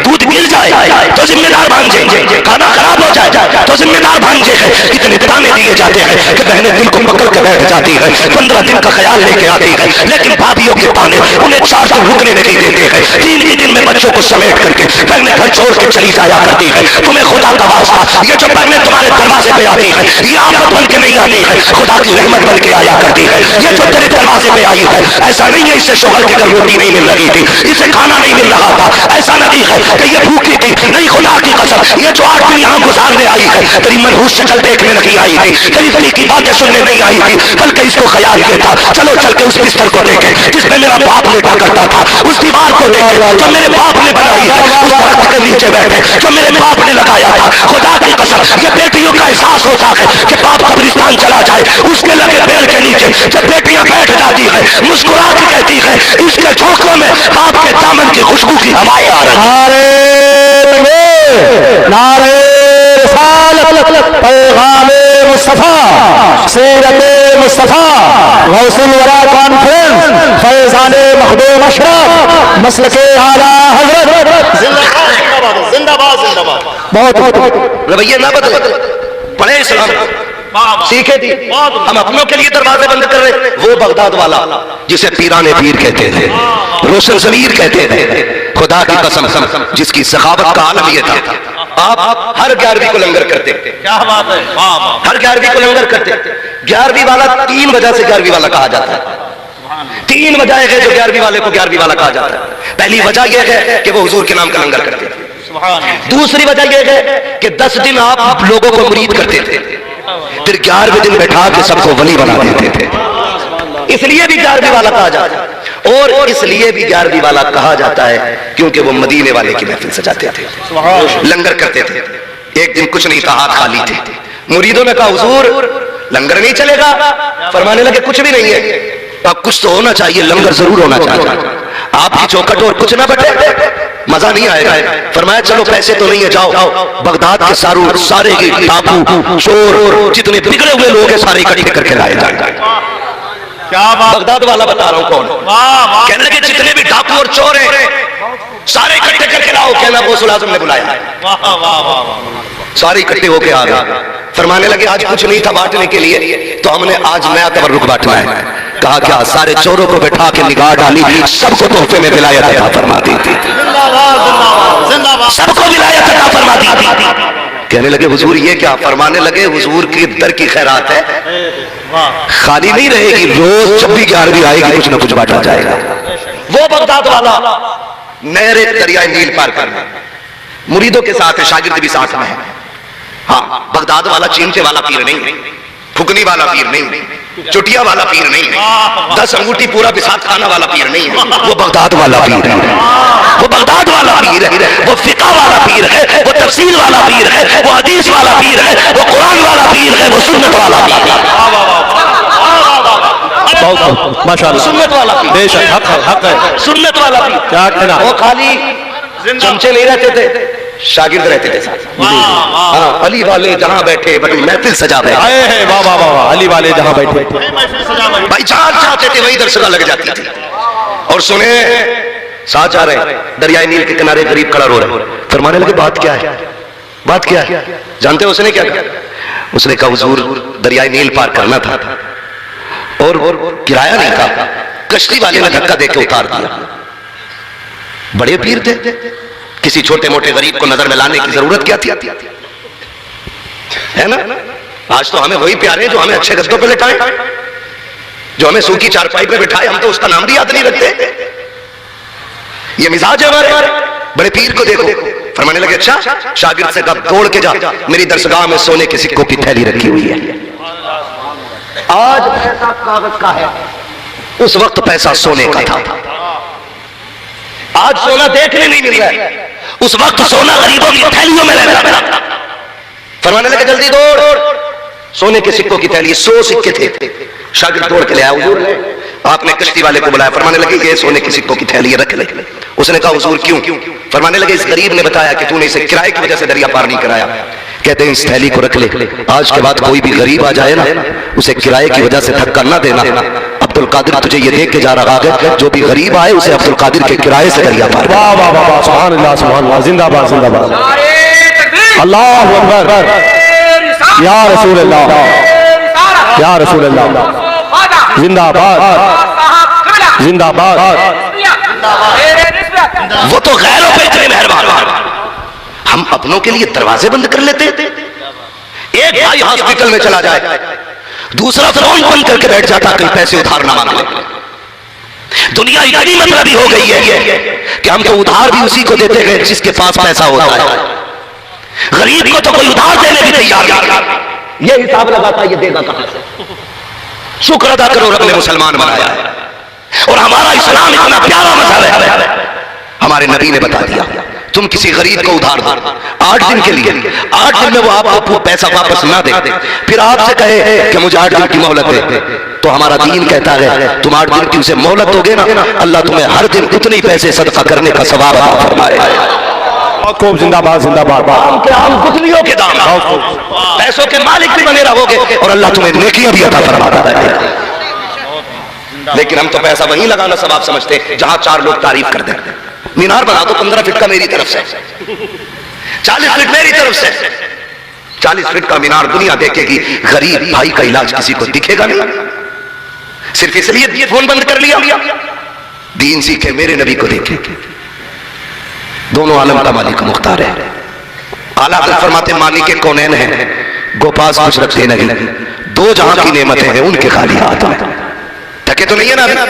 دودھ گر جائے تو ذمہ دار بھانجے, کھانا خراب ہو جائے تو ذمہ دار بھانجے. اتنے تانے دیے جاتے ہیں کہ بہنیں دل کو پکڑ کے بیٹھ جاتی ہے, 15 دن کا خیال لے کے آتی ہے, لیکن بھابھیوں کے تانے انہیں 4 دن رکنے نہیں دیتے ہیں. 3 ہی دن میں بچوں کو سمیٹ کر کے بہنیں گھر چھوڑ کے چلی جایا کرتی ہے. تمہیں خدا کا واسطہ, یہ جو بہنیں تمہارے دروازے پہ آتی ہے یہ آفت بن کے نہیں آتی ہے, خدا کی رحمت بن کے آیا کرتی ہے. یہ جو تیرے دروازے پہ آئی ہے ایسا نہیں ہے اس سے شوہر کے گھر روٹی نہیں مل رہی تھی, اسے کھانا نہیں مل رہا تھا، ایسا نہیں ہے کہ یہ بھوکی تھی، نہیں خدا کی قسم یہ جو 8 دن یہاں گزارنے آئی ہے تیری منحوس شکل دیکھنے نہیں آئی تھی، تیری دلی کی باتیں سننے نہیں آئی تھی، بلکہ اس کو خیال یہ تھا چلو چل کے اس بستر کو دیکھیں جس میں میرا باپ لیٹا کرتا تھا، اس دیوار کو دیکھیں جو میرے باپ نے بنائی ہے، اس درخت کے نیچے بیٹھے جو میرے باپ نے لگایا تھا۔ خدا کی قسم یہ بیٹیوں کا احساس ہوتا ہے کہ باپ قبرستان چلا جائے، اس کے لگے پیڑ کے نیچے جب بیٹیاں بیٹھ جاتی ہے مسکرا کے کہتی ہے اس کے جھونکوں میں باپ کے دامن کی خوشبو کی ہوائیں آ رہی ہیں۔ نعرہ رسالت، پیغام مصطفیٰ، سیرت مصطفیٰٰ، غوث الورا کانفرنس، فیضان مخدوم اشرف، مسلک اعلیٰ حضرت، زندہ باد زندہ باد۔ بہت رویے نہ بدلے، پڑھے اسلام سیکھے تھی، ہم اپنوں کے لیے دروازے بند کر رہے۔ وہ بغداد والا جسے پیران پیر کہتے تھے، روشن ضمیر کہتے تھے، خدا کی قسم جس کی سخاوت کا عالم یہ تھا، آپ ہر 11ویں کو لنگر کرتے، کیا بات ہے، ہر 11ویں کو لنگر کرتے۔ 11ویں والا 3 وجہ سے 11ویں والا کہا جاتا ہے، 3 وجہ ہے جو 11ویں والے کو 11ویں والا کہا جاتا ہے۔ پہلی وجہ یہ ہے کہ وہ حضور کے نام کا لنگر کرتے تھے، دوسری وجہ یہ ہے کہ 10 دن آپ لوگوں کو مرید کرتے تھے، پھر 11ویں دن بیٹھا کے سب کو ولی بنا دیتے تھے، اس لیے بھی 11ویں والا کہا جاتا ہے۔ اور اس لیے بھی 11ویں والا کہا جاتا ہے کیونکہ وہ مدینے والے کی محفل سجاتے تھے، لنگر کرتے تھے۔ ایک دن کچھ نہیں تھا، ہاتھ خالی تھے، مریدوں نے کہا حضور لنگر نہیں چلے گا، فرمانے لگے کچھ بھی نہیں ہے، اب کچھ تو ہونا چاہیے، لنگر ضرور ہونا چاہیے، آپ کی چوکھٹ اور کچھ نہ بٹے مزہ نہیں آئے گا۔ فرمایا چلو پیسے تو نہیں ہے، جاؤ بغداد کے سارے ڈاکو چور جتنے بگڑے ہوئے لوگ ہیں سارے اکٹھے کر کے لائے جائیں۔ بغداد والا بتا رہا ہوں کون، کہنے لگے جتنے بھی ڈاکو اور چور ہیں سارے اکٹھے کر کے لاؤ، کہنا غوث الاعظم نے بلایا، سارے اکٹھے ہو کے آ گئے۔ فرمانے لگے آج کچھ نہیں تھا بانٹنے کے لیے تو ہم نے آج نیا تبرک بانٹنا ہے۔ کہا کیا؟ سارے چوروں کو بٹھا کے نگاہ ڈالی، سب کو تحفے میں ولایت عطا فرما دی تھی، سب کو ولایت عطا فرما دی تھی۔ کہنے لگے حضور یہ کیا؟ فرمانے لگے حضور کی در کی خیرات ہے، خالی نہیں رہے گی، روز جب بھی 11ویں آئے گی کچھ نہ کچھ بانٹا جائے گا۔ وہ بغداد والا نہر دریائے نیل پار کرنا، مریدوں کے ساتھ ہے، شاگرد بھی ساتھ میں ہے۔ ہاں بغداد والا چیمٹے والا پیر نہیں، پھکنی والا پیر نہیں، چٹیا والا پیر نہیں، 10 انگوٹھی پورا بساط کھانا والا پیر نہیں ہے، وہ بغداد والا پیر ہے، وہ بغداد والا پیر ہے، وہ فقہ والا پیر ہے، وہ تفسیر والا پیر ہے، وہ حدیث والا پیر ہے، وہ قرآن والا پیر ہے، وہ سنت والا پیر ہے، ماشاءاللہ، سنت والا پیر، بے شک حق ہے، حق ہے، سنت والا پیر۔ کیا کہنا، وہ خالی چمچے نہیں رہتے تھے، شاگرد رہتے تھے ساتھ۔ ہاں علی والے جہاں بیٹھے بڑی محفل سجا بیٹھے، واہ واہ واہ، علی والے جہاں بیٹھے، بھائی جہاں چاہتے تھے وہی درسگاہ لگ جاتی تھی۔ اور سنیں ساتھ آ رہے دریائے نیل کے کنارے غریب کھڑا رو رہے، فرمانے لگے بات کیا ہے، بات کیا ہے؟ جانتے ہو اس نے کیا کہا؟ اس نے کہا حضور دریائے نیل پار کرنا تھا اور کرایہ نہیں تھا، کشتی والے نے دھکا دے کے اتار دیا۔ بڑے پیر تھے، کسی چھوٹے موٹے غریب کو نظر میں لانے کی ضرورت کیا تھی؟ ہے نا؟ آج تو ہمیں وہی پیارے ہیں جو ہمیں اچھے گدوں پہ لٹائیں، جو ہمیں سوکھی چارپائی پہ بٹھائے، ہم تو اس کا نام بھی یاد نہیں رکھتے۔ یہ مزاج ہے ہمارے۔ بڑے پیر کو دیکھو، فرمانے لگے اچھا، شاگرد سے کہا دوڑ کے جا، میری درسگاہ میں سونے کے سکوں کی تھیلی رکھی ہوئی ہے۔ آج پیسہ کاغذ کا ہے، اس وقت پیسہ سونے کا تھا۔ آج سونا دیکھنے نہیں مل رہا ہے، اس وقت سونا غریبوں کی تھیلیوں میں رہتا تھا۔ فرمانے لگے جلدی دوڑ، سونے کے سکوں کی تھیلی 100 سکے تھے، شاگرد دوڑ کے لے آیا، حضور آپ نے کشتی والے کو بلایا، فرمانے لگے یہ سونے کے سکوں کی تھیلی رکھ لے۔ اس نے کہا حضور کیوں؟ فرمانے لگے اس غریب نے بتایا کہ تو نے اسے کرائے کی وجہ سے دریا پار نہیں کرایا، کہتے ہیں اس تھیلی کو رکھ لے، آج کے بعد کوئی بھی غریب آ جائے نا اسے کرائے کی وجہ سے دھکا نہ دینا، عبد القادر تجھے یہ دیکھ کے جا رہا ہے، جو بھی غریب آئے اسے عبد القادر کے کرائے سے دریا پار۔ واہ واہ واہ، سبحان اللہ سبحان اللہ، زندہ باد زندہ باد، اللہ اکبر، یا رسول اللہ، یا رسول اللہ، زندہ باد زندہ باد۔ وہ تو غیروں پہ اتنے مہربان، ہم اپنوں کے لیے دروازے بند کر لیتے۔ ایک بھائی ہاسپٹل میں چلا جائے، دوسرا فون بند کر کے بیٹھ جاتا کہیں پیسے ادھار نہ مانگے۔ دنیا اتنی مطلبی ہو گئی ہے کہ ہم تو ادھار بھی اسی کو دیتے ہیں جس کے پاس پیسہ ہوتا ہے، غریب کو تو کوئی ادھار دینے بھی تیار نہیں، یہ حساب لگاتا یہ دے گا کہاں سے؟ شکر ادا کرو رب نے مسلمان بنایا ہے، اور ہمارا اسلام اتنا پیارا مذہب ہے، ہمارے نبی نے بتا دیا تم کسی غریب کو ادھار دو 8 دن کے لیے، 8 دن میں وہ آپ کو پیسہ واپس نہ دے، پھر آپ سے کہے کہ مجھے 8 دن کی مہلت دے، تو ہمارا دین کہتا ہے تم 8 دن کی اسے مہلت دو گے نا، اللہ تمہیں ہر دن اتنے پیسے صدقہ کرنے کا ثواب عطا فرمائے۔ زندہ باد زندہ باد، عام کے عام گٹھلیوں کے دام، پیسوں کے مالک بھی بنے رہو گے اور اللہ تمہیں نیکیاں بھی عطا فرماتا رہے گا۔ لیکن ہم تو پیسہ وہیں لگانا ثواب سمجھتے جہاں 4 لوگ تعریف کر دیں، مینار بنا دو 15 فٹ کا میری طرف سے، 40 فٹ میری طرف سے، 40 فٹ کا مینار دنیا دیکھے گی، غریب بھائی کا علاج کسی کو دکھے گا نہیں، صرف اس لیے فون بند کر لیا، دین سیکھے میرے نبی کو دیکھے، دونوں عالم کا مالک مختار ہے۔ اعلیٰ حضرت فرماتے مالک کونین ہیں، گو پاس کچھ رکھتے نہیں، 2 جہاں کی نعمتیں ہیں ان کے خالی ہاتھ میں، تھکے تو نہیں ہے نا؟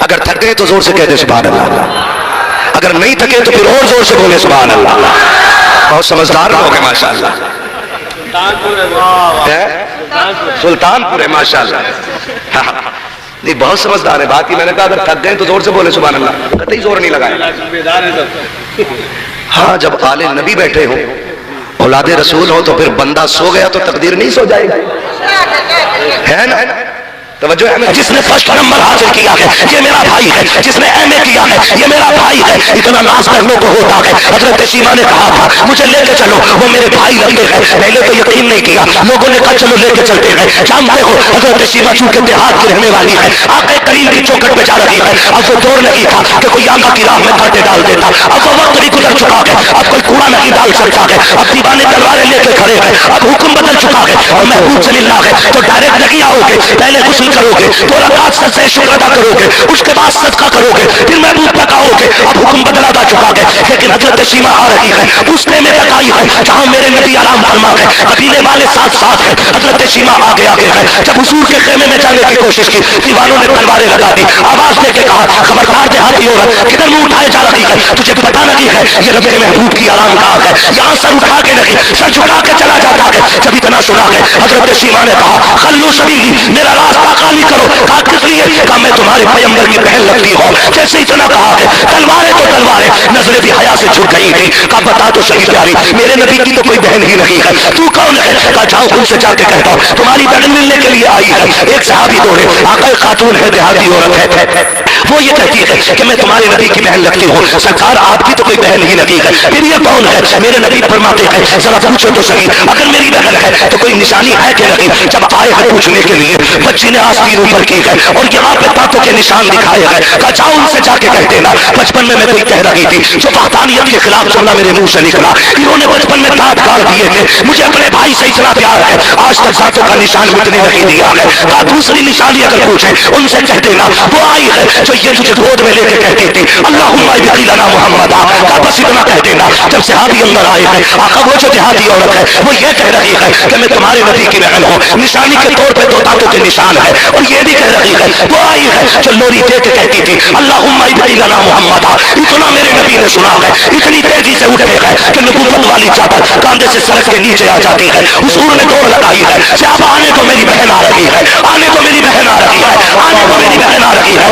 اگر تھک گئے تو زور سے کہہ دے سبحان اللہ، اگر نہیں تھکے تو پھر اور زور سے بولے سبحان اللہ۔ بہت سمجھدار لوگ ہیں ماشاءاللہ، سلطان پورے ماشاءاللہ، نہیں بہت سمجھدار ہے، بات ہی میں نے کہا اگر تھک گئے تو زور سے بولے سبحان اللہ، قطعی زور نہیں لگائے۔ ہاں جب آل نبی بیٹھے ہو، اولاد رسول ہو، تو پھر بندہ سو گیا تو تقدیر نہیں سو جائے گی، ہے نا؟ توجہ ہے، جس نے فرسٹ نمبر حاصل کیا ہے یہ میرا بھائی ہے، جس نے ایم اے کیا ہے یہ میرا بھائی ہے، اتنا ناز پہلوں کو ہوتا ہے۔ حضرت سیما نے کہا تھا مجھے لے کے چلو، وہ میرے بھائی لگتے ہیں، پہلے تو یقین نہیں کیا، لوگوں نے کہا چلو لے کے چلتے ہیں۔ جانتے ہو حضرت سیما چونکہ دیہات کی رہنے والی ہے، آقا کریم کی چوکھٹ پہ جا رہی ہے، اب وہ دور نہیں تھا کہ کوئی آقا کی راہ میں کانٹے ڈال دیتا، اب وہ وقت بھی گزر چکا ہے، اب کوئی کوڑا نہیں ڈال سکتا ہے، اب دیوانے تلواریں لے کے کھڑے ہیں، اب حکم بدل چکا ہے، اور محبوب صلی اللہ ہے تو ڈائریکٹ نہیں آؤ گے، پہلے غسل کرو گے، سے شکر ادا کرو گے، اس کے بعد صدقہ کرو گے، پھر محبوب تک آؤ گے، اب حکم بدلا جا چکا ہے، لیکن حضرت سیما آ رہی ہے اس نے میں تک آئی ہے جہاں میرے نبی آرام فرما ہے، قبیلے والے ساتھ ساتھ ہیں، حضرت سیما آگے آگے ہے۔ جب حضور کے خیمے میں جانے کی کوشش کی، دیوانوں نے تلواریں لگا دی، آواز دے کے کہا خبردار دیہاتی عورت کدھر منہ اٹھائے جا رہی ہے، تجھے پتا نہیں ہے یہ رب محبوب کی آرام گاہ ہے، یہاں سر اٹھا کے نہیں سر جھکا کے چلا جاتا ہے۔ جب اتنا سنا ہے حضرت سیما نے کہا خلو سبیلی، میرا راستہ خالی کرو، کہا کس لیے؟ کہا میں تمہارے پیغمبر کی بہن لگتی ہوں۔ جیسے اتنا کہا ہے تلواریں تو تلواریں، نظریں بھی حیا سے جھک گئی تھی، کہا بتا تو صحیح پیاری میرے نبی کی تو کوئی بہن ہی نہیں ہے، تو کون ہے؟ کہا جاؤ ان سے جا کے کہتا ہوں تمہاری بہن ملنے کے لیے آئی ہے۔ ایک صحابی دوڑے، آقا خاتون ہے، دیہاتی عورت ہے، وہ یہ کہتی ہے کہ میں تمہارے نبی کی بہن لگتی ہوں، سرکار آپ کی تو کوئی بہن ہی نہیں ہے، پھر یہ کون ہے؟ میرے نبی فرماتے ہیں ذرا پوچھو تو صحیح، اگر میری بہن ہے تو کوئی نشانی ہے کہ نہیں؟ جب آئے ہیں پوچھنے کے لیے بچی نے آستین اوپر کی ہے اور یہاں پہ دانتوں کے نشان دکھائے ہیں، کہا جاؤ ان سے جا کے کہہ دینا بچپن میں کوئی کہہ رہی تھی جو وحدانیت کے خلاف جملہ میرے منہ سے نکلا، انہوں نے بچپن میں دانت گاڑ دیے تھے، مجھے اپنے بھائی سے اتنا پیار ہے آج تک دانتوں کا نشان مجھے نہیں دیا ہے، کہا دوسری نشانی اگر پوچھیں ان سے کہہ دینا وہ آئی ہے جو یہ تجھے گود میں لے کے کہتی تھی اللہم اجعل لنا محمدا، کہا بس اتنا کہہ دینا۔ جب صحابی اندر آئے ہیں، آقا وہ جو دیہاتی عورت ہے وہ یہ کہہ رہی ہے کہ میں تمہارے نبی کی بہن ہوں، نشانی کے طور پہ 2 دانتوں کے نشان ہے، اور یہ بھی کہہ رہی ہے وہ آئی ہے جو لوری دے کے کہتی تھی اللہم اجعل لنا محمدا۔ اتنا میرے نبی نے سنا ہے، اتنی تیزی سے اٹھے ہیں کہ نبوت والی چادر کاندھے سے سرک کے نیچے آ جاتی ہے، حضور نے دوڑ لگائی ہے صحابہ آنے کو میری بہن آ رہی ہے، آنے کو میری بہن آ رہی ہے، آنے کو میری بہن آ رہی ہے،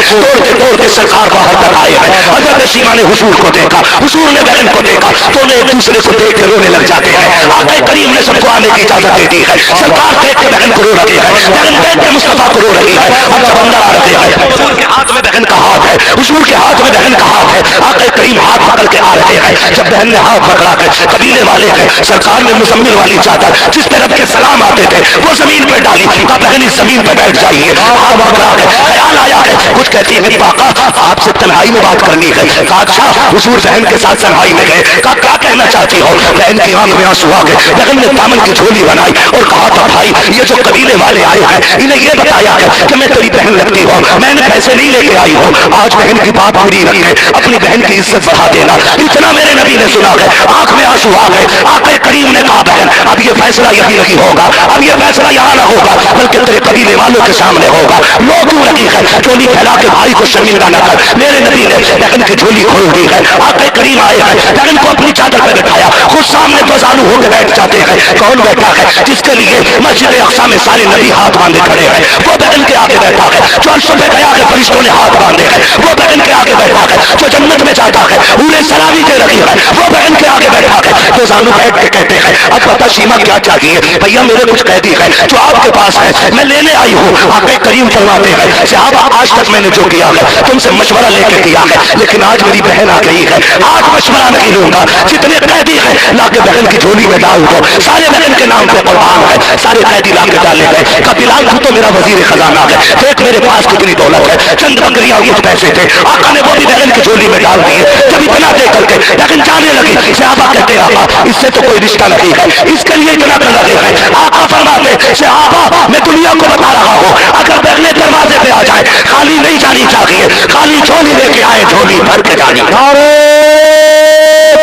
دوڑ کے سرکار باہر تک آئے ہیں۔ حضرت سیما نے حضور کو دیکھا، حضور نے بہن کو دیکھا، دونوں ایک دوسرے کو دیکھ کے رونے لگ جاتے ہیں۔ آقا کریم نے سب کو آنے کی اجازت دے دی ہے، سرکار دیکھ کے بہن کو رو رہی ہے، بہن دیکھ کے مصطفیٰ کو رو رہی ہے، اب جب اندر آ رہے ہیں حضور کے ہاتھ میں بہن کا ہاتھ ہے، حضور کے ہاتھ میں بہن کا ہاتھ ہے، آقا کریم ہاتھ پکڑ کے آ رہے ہیں، جب بہن نے ہاتھ پکڑا ہے قبیلے والے ہیں، سرکار نے مزمل والی چادر جس پہ رب کے سلام آتے تھے وہ زمین پہ ڈالی، کہا بہن اس زمین پہ بیٹھ جائیے، ہاتھ پکڑا ہے، خیال آیا ہے کچھ کہتی ہے میری آقا آپ سے تنہائی میں بات کرنی ہے، کہا اچھا، حضور بہن کے ساتھ تنہائی میں گئے، کہا کیا کہنا چاہتی ہو؟ بہن کی آنکھ میں آنسو آ گئے، بہن نے دامن کی جھولی بنائی اور کہا تھا بھائی یہ جو قبیلے والے آئے ہیں انہیں یہ بتایا ہے کہ میں تیری بہن لگتی ہوں، میں نے پیسے نہیں لے کے آئی ہوں، آج بہن کی بات پوری رکھے، اپنی بہن کی عزت بڑھا دینا۔ اتنا میرے نبی نے سنا ہے، آنکھ میں آنسو آ گئے، آقا کریم نے کہا بہن اب یہ فیصلہ یہی نہیں ہوگا، اب یہ فیصلہ یہاں نہ ہوگا بلکہ تیرے قبیلے والوں کے سامنے ہوگا، لو کیوں رکھی ہے چولی پھیلا کے بھائی کو شرمندہ نہ کر، میرے نبی نے بہن کی جھولی کھول دی ہے. آقا کریم آئے ہیں, بہن کو اپنی چادر پہ بٹھایا, خود سامنے دو زانو ہو کے بیٹھ جاتے ہیں. کون بیٹھا ہے؟ جس کے لیے مسجد اقصی میں سارے نبی ہاتھ باندھے کھڑے ہیں, وہ بہن کے آگے بیٹھا ہے. جو عرش پہ گیا ہے فرشتوں نے ہاتھ باندھے ہیں, وہ بہن کے آگے بیٹھا ہے. جو جنت میں جاتا ہے انہیں سلامی دے رہی ہے, وہ بہن کے آگے بیٹھا ہے. دو زانو بیٹھ کے کہتے ہیں اب بتا شیما کیا چاہیے؟ بھیا میرے کچھ قیدی ہے جو آپ کے پاس ہے, میں لینے آئی ہوں. آقا کریم فرماتے ہیں صحابہ آج تک میں نے جو کیا ہے تم سے مشورہ لے کے کیا ہے, لیکن آج میری بہن آ گئی ہے, آج مشورہ نہیں لوں گا. جتنے قیدی ہیں لا کے بہن کی جھولی میں ڈال دو, سارے بہن کے نام پہ قربان ہے, سارے قیدی لا کے ڈالے گئے. بلال تو میرا وزیر خزانہ ہے, دیکھ میرے پاس کتنی دولت ہے, چند بکریاں کچھ پیسے تھے, آقا نے وہ بھی بہن کی جھولی میں ڈال دیے. جب اتنا دے کر کے بہن جانے لگی, صحابہ کہتے آقا اس سے تو کوئی رشتہ نہیں ہے, اس کے لیے اتنا کر لگے ہیں. آقا فرماتے صحابہ میں دنیا کو بتا رہا ہوں اگر بہنیں دروازے پہ آ جائے خالی نہیں جانی چاہیے, خالی جھولی لے کے آئے, جھولی بھر کے جانی. نعرہ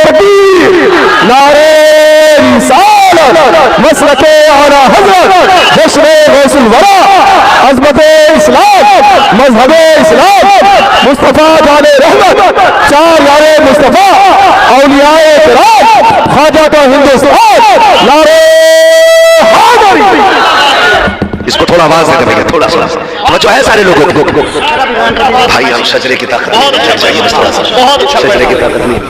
تکبیر, نعرہ رسالت, مسلک اعلی حضرت, جشن غوث الورا, عظمت اسلام, مذہب اسلام, مصطفیٰ جان رحمت, چار یار مصطفیٰ, اولیاء کرام, خواجہ کا ہندوستان, نعرہ حیدری. اس کو تھوڑا آواز دے دیں, تھوڑا سا توجہ ہے سارے لوگوں کو. بھائی ہم شجرے کی طاقت چاہیے, بس تھوڑا سا شجرے کی طاقت نہیں,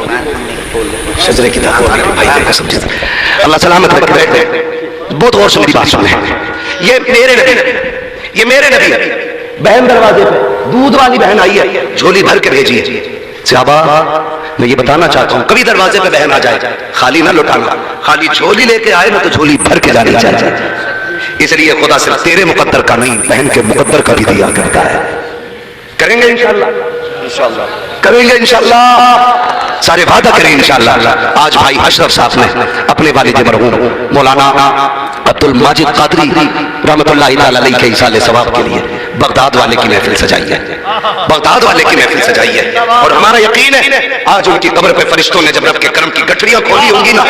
شجرے کی طاقت نہیں بھائی, دیکھ سمجھے اللہ سلامت رکھ کے بیٹھے. بہت غور سے میری بات سنیں, یہ میرے نبی, یہ میرے نبی. بہن دروازے پہ دودھ والی بہن آئی ہے, جھولی بھر کے بھیجی ہے. صحابہ میں یہ بتانا چاہتا ہوں کبھی دروازے پہ بہن آ جائے خالی نہ لوٹانا, خالی جھولی لے کے آئے نا تو جھولی بھر کے جانی چاہیے. اس لیے خدا صرف تیرے مقدر کا نہیں بہن کے مقدر کا بھی دیا کرتا ہے. کریں گے انشاءاللہ, کریں گے انشاءاللہ, سارے وعدہ کریں انشاءاللہ. آج بھائی اشرف صاحب نے اپنے والد مرحوم مولانا عبد الماجد قادری رحمۃ اللہ تعالی علیہ کے ایصال ثواب کے لیے بغداد والے کی محفل سجائی ہے, بغداد والے کی محفل سجائی ہے. اور ہمارا یقین ہے آج ان کی قبر پہ فرشتوں نے جب رب کے کرم کی گٹھڑیاں کھولی ہوں گی نا,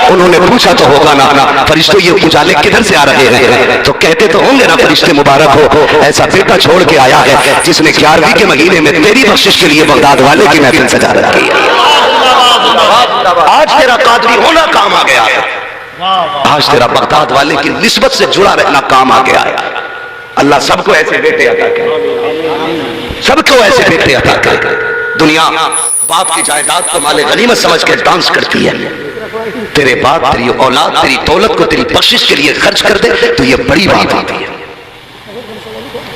انہوں نے پوچھا تو ہوگا نا فرشتوں یہ اجالے کدھر سے آ رہے ہیں, تو کہتے تو ہوں گے نا فرشتے مبارک ہو ایسا بیٹا چھوڑ کے آیا ہے جس نے 11ویں کے مہینے میں تیری بخشش کے لیے بغداد والے کی محفل سجا رکھی ہے. آج تیرا قادری ہونا کام آ گیا ہے, آج تیرا بغداد والے کی نسبت سے جڑا رہنا کام آ گیا ہے. اللہ سب کو ایسے بیٹے عطا کرے, سب کو ایسے بیٹے عطا کرے. دنیا باپ کی جائیداد کو مال غنیمت سمجھ کے ڈانس کرتی ہے, تیرے باپ تیری اولاد تیری دولت کو تیری بخشش کے لیے خرچ کر دے تو یہ بڑی بات ہوتی ہے,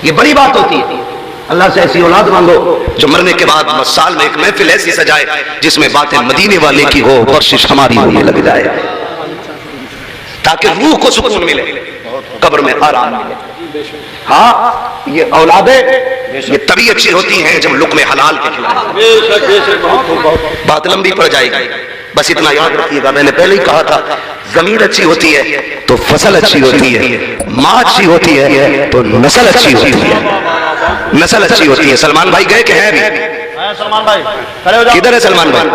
یہ بڑی بات ہوتی ہے. اللہ سے ایسی اولاد مانگو جو مرنے کے بعد سال میں ایک محفل ایسی سجائے جس میں باتیں مدینے والے کی ہو, بخشش ہماری ہونے لگ جائے, تاکہ روح کو سکون ملے, قبر میں آرام ملے. ہاں یہ اولادیں یہ تبھی اچھی ہوتی ہیں جب لقمے حلال کے کھلائیں. بات لمبی پڑ جائے گی, بس اتنا یاد رکھیے گا, میں نے پہلے ہی کہا تھا زمین اچھی ہوتی ہے تو فصل اچھی ہوتی ہے, ماں اچھی ہوتی ہے تو نسل اچھی ہوتی ہے, نسل اچھی ہوتی ہے. سلمان بھائی گئے کہ ہیں ابھی؟ کدھر ہے سلمان بھائی؟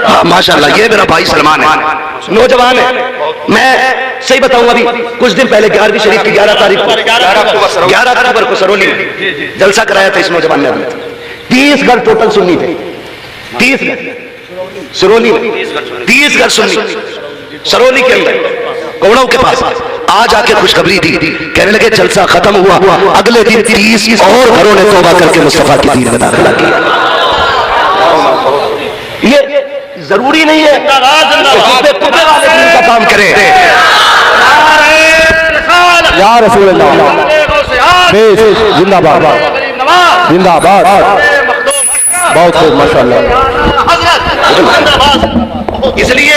ہاں ماشاءاللہ یہ میرا بھائی سلمان ہے, نوجوان ہے. میں صحیح بتاؤں ابھی کچھ دن پہلے 11ویں شریف کی 11 تاریخ کو 11 اکتوبر کو سرولی میں جلسہ کرایا تھا اس نوجوان نے. 30 گھر ٹوٹل سنی تھے, 30 گھر سرولی میں, 30 گھر سنی سرولی کے اندر کوڑوں کے پاس. آج آ کے خوشخبری دی, کہنے لگے جلسہ ختم ہوا اگلے دن 30 اور گھروں نے توبہ کر کے مصطفیٰ کی دین میں داخلہ کیا. یہ ضروری نہیں ہے کا کام کرے. یا رسول اللہ, زندہ باد, زندہ باد, بہت خوب ماشاءاللہ. اس لیے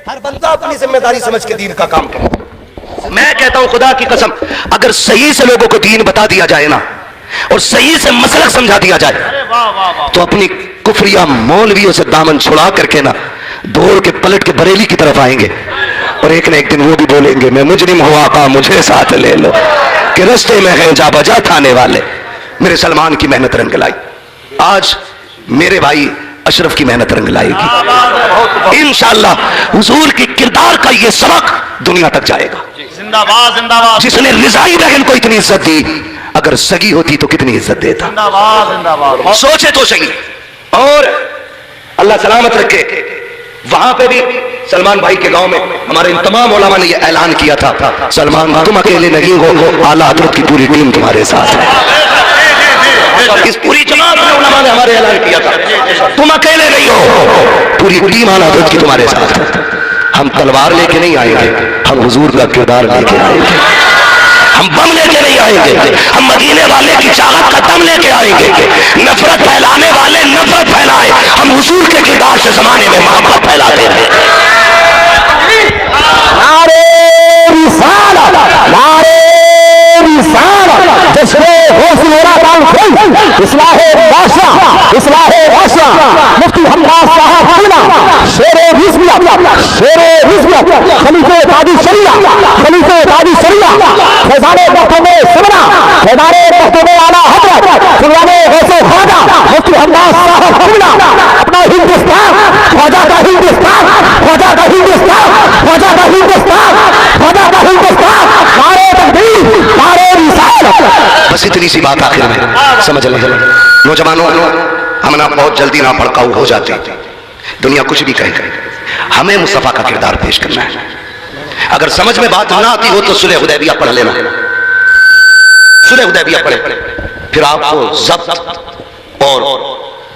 ہر بندہ اپنی ذمہ داری سمجھ کے دین کا کام کرے. میں کہتا ہوں خدا کی قسم اگر صحیح سے لوگوں کو دین بتا دیا جائے نا اور صحیح سے مسلک سمجھا دیا جائے تو اپنی کفریہ مولویوں سے دامن چھڑا کر کے نا دوڑ کے پلٹ کے بریلی کی طرف آئیں گے, اور ایک نہ ایک دن وہ بھی بولیں گے میں مجرم ہوا آقا مجھے ساتھ لے لو, کہ رستے میں ہیں جا بجا تھانے والے. میرے سلمان کی محنت رنگ لائی, آج میرے بھائی اشرف کی محنت رنگ لائے گی انشاءاللہ. حضور کی کردار کا یہ سبق دنیا تک جائے گا. جس نے رضائی بہن کو اتنی عزت دی اگر سگی ہوتی تو کتنی عزت دیتا. زندہ باد زندہ باد. سوچے تو صحیح. اور اللہ سلامت رکھے وہاں پہ بھی سلمان بھائی کے گاؤں میں ہمارے ان تمام علماء نے یہ اعلان کیا تھا سلمان تم اکیلے نہیں ہو, اعلیٰ حضرت کی پوری ٹیم تمہارے ساتھ ہے. اس پوری جماعت میں علماء نے ہمارے اعلان کیا تھا تم اکیلے نہیں ہو, پوری ٹیم اعلیٰ حضرت کی تمہارے ساتھ ہے. ہم تلوار لے کے نہیں آئیں گے, ہم حضور کا کردار لے کے آئیں گے. ہم بم لے کے نہیں آئیں گے, ہم مدینے والے کی چاہت کا دم لے کے آئیں گے. نفرت پھیلانے والے نفرت پھیلائے, ہم حضور کے کردار سے زمانے میں محبت پھیلاتے ہیں. نعرے رسالت, نعرے رسالت, جشن حسن کانفرنس, اصلاح معاشرہ, اصلاح معاشرہ, مفتی حماد صاحب قبلہ, شیر رضویت, شیر رضویت, خلیفہ تاج شریعہ, خلیفہ تاج شریعہ, خزانہ مکتوب سمنا, خزانہ مکتوب اعلیٰ حضرت خزانہ غوث خواجہ مفتی حماد صاحب قبلہ, اپنا ہندوستان, خواجہ کا ہندوستان, خواجہ کا ہندوستان, خواجہ کا ہندوستان, خواجہ کا ہندوستان, نعرے تکبیر, نعرے رسالت. بس اتنی سی بات آخر میں سمجھ لیں نوجوانوں, ہم نا بہت جلدی نہ بھڑکاؤ ہو جاتے ہیں. دنیا کچھ بھی کہے, ہمیں مصطفیٰ کا کردار پیش کرنا ہے. اگر سمجھ میں بات نہ آتی ہو تو صلح حدیبیہ پڑھ لینا, صلح حدیبیہ پڑھے, پھر آپ کو ضبط اور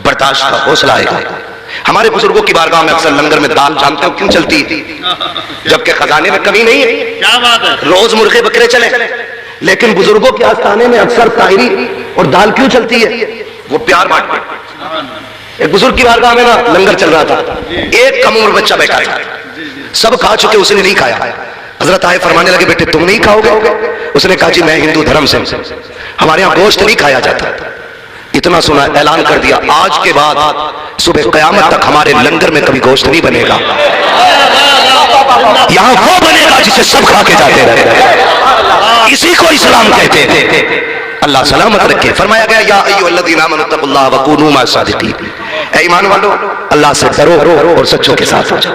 برداشت کا حوصلہ آئے گا. ہمارے بزرگوں کی بارگاہ میں اکثر لنگر میں دال جانتے ہو کیوں چلتی تھی, جبکہ خزانے میں کمی نہیں ہے, کیا بات ہے, روز مرغے بکرے چلے, لیکن بزرگوں کے آستانے میں اکثر طاہری اور دال کیوں چلتی ہے, وہ پیار بانٹتے. ایک بزرگ کی بارگاہ میں نا لنگر چل رہا تھا, ایک کم عمر بچہ بیٹھا تھا, سب کھا چکے, اس نے نہیں کھایا. حضرت آئے فرمانے لگے بیٹے تم نہیں کھاؤ گے؟ اس نے کہا جی میں ہندو دھرم سے, ہمارے یہاں گوشت نہیں کھایا جاتا. اتنا سنا, اعلان کر دیا آج کے بعد صبح قیامت تک ہمارے لنگر میں کبھی گوشت نہیں بنے گا, یہاں وہ بنے گا جسے سب کھا کے جاتے رہے. اسی کو اسلام کہتے ہیں. اللہ سلامت رکھے. فرمایا گیا یا ایھا الذین آمنوا اتقوا اللہ وکونوا مع الصادقین, اے ایمان والو اللہ سے ڈرو اور سچوں کے ساتھ ہو جاؤ.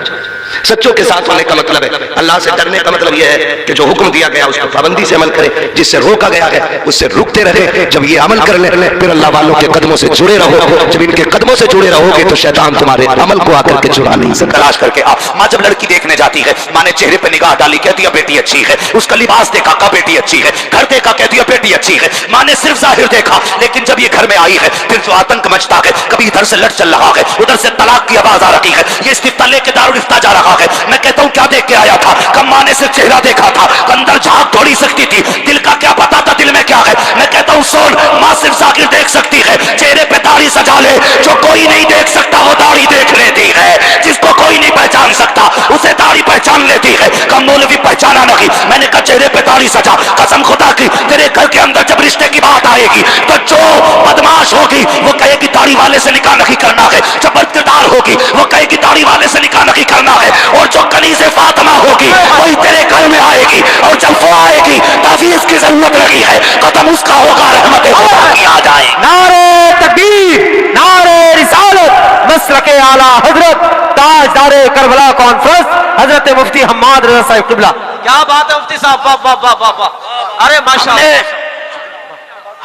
سچوں کے ساتھ ہونے کا مطلب ہے, اللہ سے ڈرنے کا مطلب یہ ہے کہ جو حکم دیا گیا اس پر پابندی سے عمل کرے, جس سے روکا گیا ہے اس سے رکتے رہے. جب یہ عمل کر لیں پھر اللہ والوں کے قدموں سے جڑے رہو. جب ان کے قدموں سے جڑے رہو گے تو شیطان تمہارے عمل کو آ کر کے چڑا نہیں سکتا. تلاش کر کے ماں جب لڑکی دیکھنے جاتی ہے, ماں نے چہرے پہ نگاہ ڈالی, کہتی ہے بیٹی اچھی ہے. اس کا لباس دیکھا, کہا بیٹی اچھی ہے. گھر دیکھا, کہتی ہے بیٹی اچھی ہے. ماں نے صرف ظاہر دیکھا, لیکن جب یہ گھر میں آئی ہے پھر جو آتنک مچتا ہے, کبھی ادھر سے لڑ چل رہا ہے, ادھر سے طلاق کی آواز آ رہی ہے, یہ استفتاء لے کے دارالفتاء جا رہا ہے. میں کہتا ہوں کیا دیکھ کے آیا تھا؟ کہ ماں نے صرف چہرہ دیکھا تھا, اندر جھانک تھوڑی سکتی تھی, دل کا کیا پتا تھا دل میں کیا ہے. میں کہتا ہوں سون, ماں صرف ظاہر دیکھ سکتی ہے, چہرے پہ داڑھی سجا لے, جو کوئی نہیں دیکھ سکتا وہ داڑھی دیکھ لیتی ہے, جس کو کوئی نہیں پہچان سکتا اسے داڑھی پہچان لیتی ہے. کم مولوی پہچانا نہیں, میں نے کہا چہرے پہ داڑھی سجا, قسم خدا کی تیرے گھر کے اندر جب رشتے کی بات آئے گی تو جو بدماش ہوگی وہ کہے گی داڑھی والے سے نکاح نہیں کرنا ہے, جو بدکردار ہوگی وہ کہے گی داڑھی والے سے نکاح نہیں کرنا ہے, اور جو کنیز فاطمہ ہوگی وہی تیرے گھر میں آئے گی, اور جب وہ آئے گی تحفیظ کی ضرورت لگی ہے, قدم اس کا ہوگا رحمت خدا کی آ جائے. نعرے تکبیر, نعرے رسالت, مسلک اعلیٰ حضرت تاجدار کربلا کانفرنس حضرت مفتی حماد رضا صاحب قبلہ. کیا بات ہے مفتی صاحب, واہ واہ واہ واہ واہ, ارے ماشاءاللہ.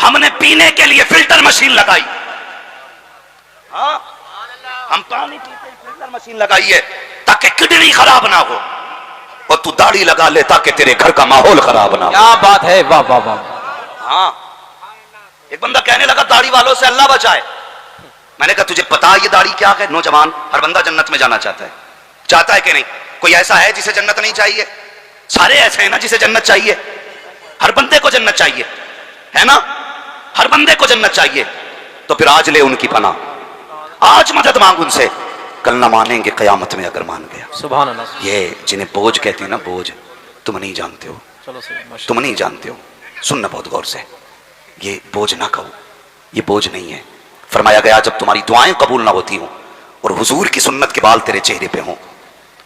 ہم نے پینے کے لیے فلٹر مشین لگائی, ہاں ہم پانی پیتے ہیں, فلٹر مشین لگائی ہے تاکہ کڈنی خراب نہ ہو, اور تو داڑھی لگا لے تاکہ تیرے گھر کا ماحول خراب نہ ہو. کیا بات ہے, واہ واہ واہ. ہاں ایک بندہ کہنے لگا داڑھی والوں سے اللہ بچائے. میں نے کہا تجھے پتا یہ داڑھی کیا ہے؟ نوجوان, ہر بندہ جنت میں جانا چاہتا ہے, چاہتا ہے کہ نہیں؟ کوئی ایسا ہے جسے جنت نہیں چاہیے؟ سارے ایسے ہیں نا جسے جنت چاہیے. ہر بندے کو جنت چاہیے, ہے نا, ہر بندے کو جنت چاہیے. تو پھر آج لے ان کی پناہ, آج مدد مانگ ان سے, کل نہ مانیں گے قیامت میں اگر مان گیا. سبحان اللہ. یہ جنہیں بوجھ کہتے ہیں نا, بوجھ, تم نہیں جانتے ہو, چلو صحیح, تم نہیں جانتے ہو, سننا بہت غور سے, یہ بوجھ نہ کہو, یہ بوجھ نہیں ہے. فرمایا گیا جب تمہاری دعائیں قبول نہ ہوتی ہوں اور حضور کی سنت کے بال تیرے چہرے پہ ہوں,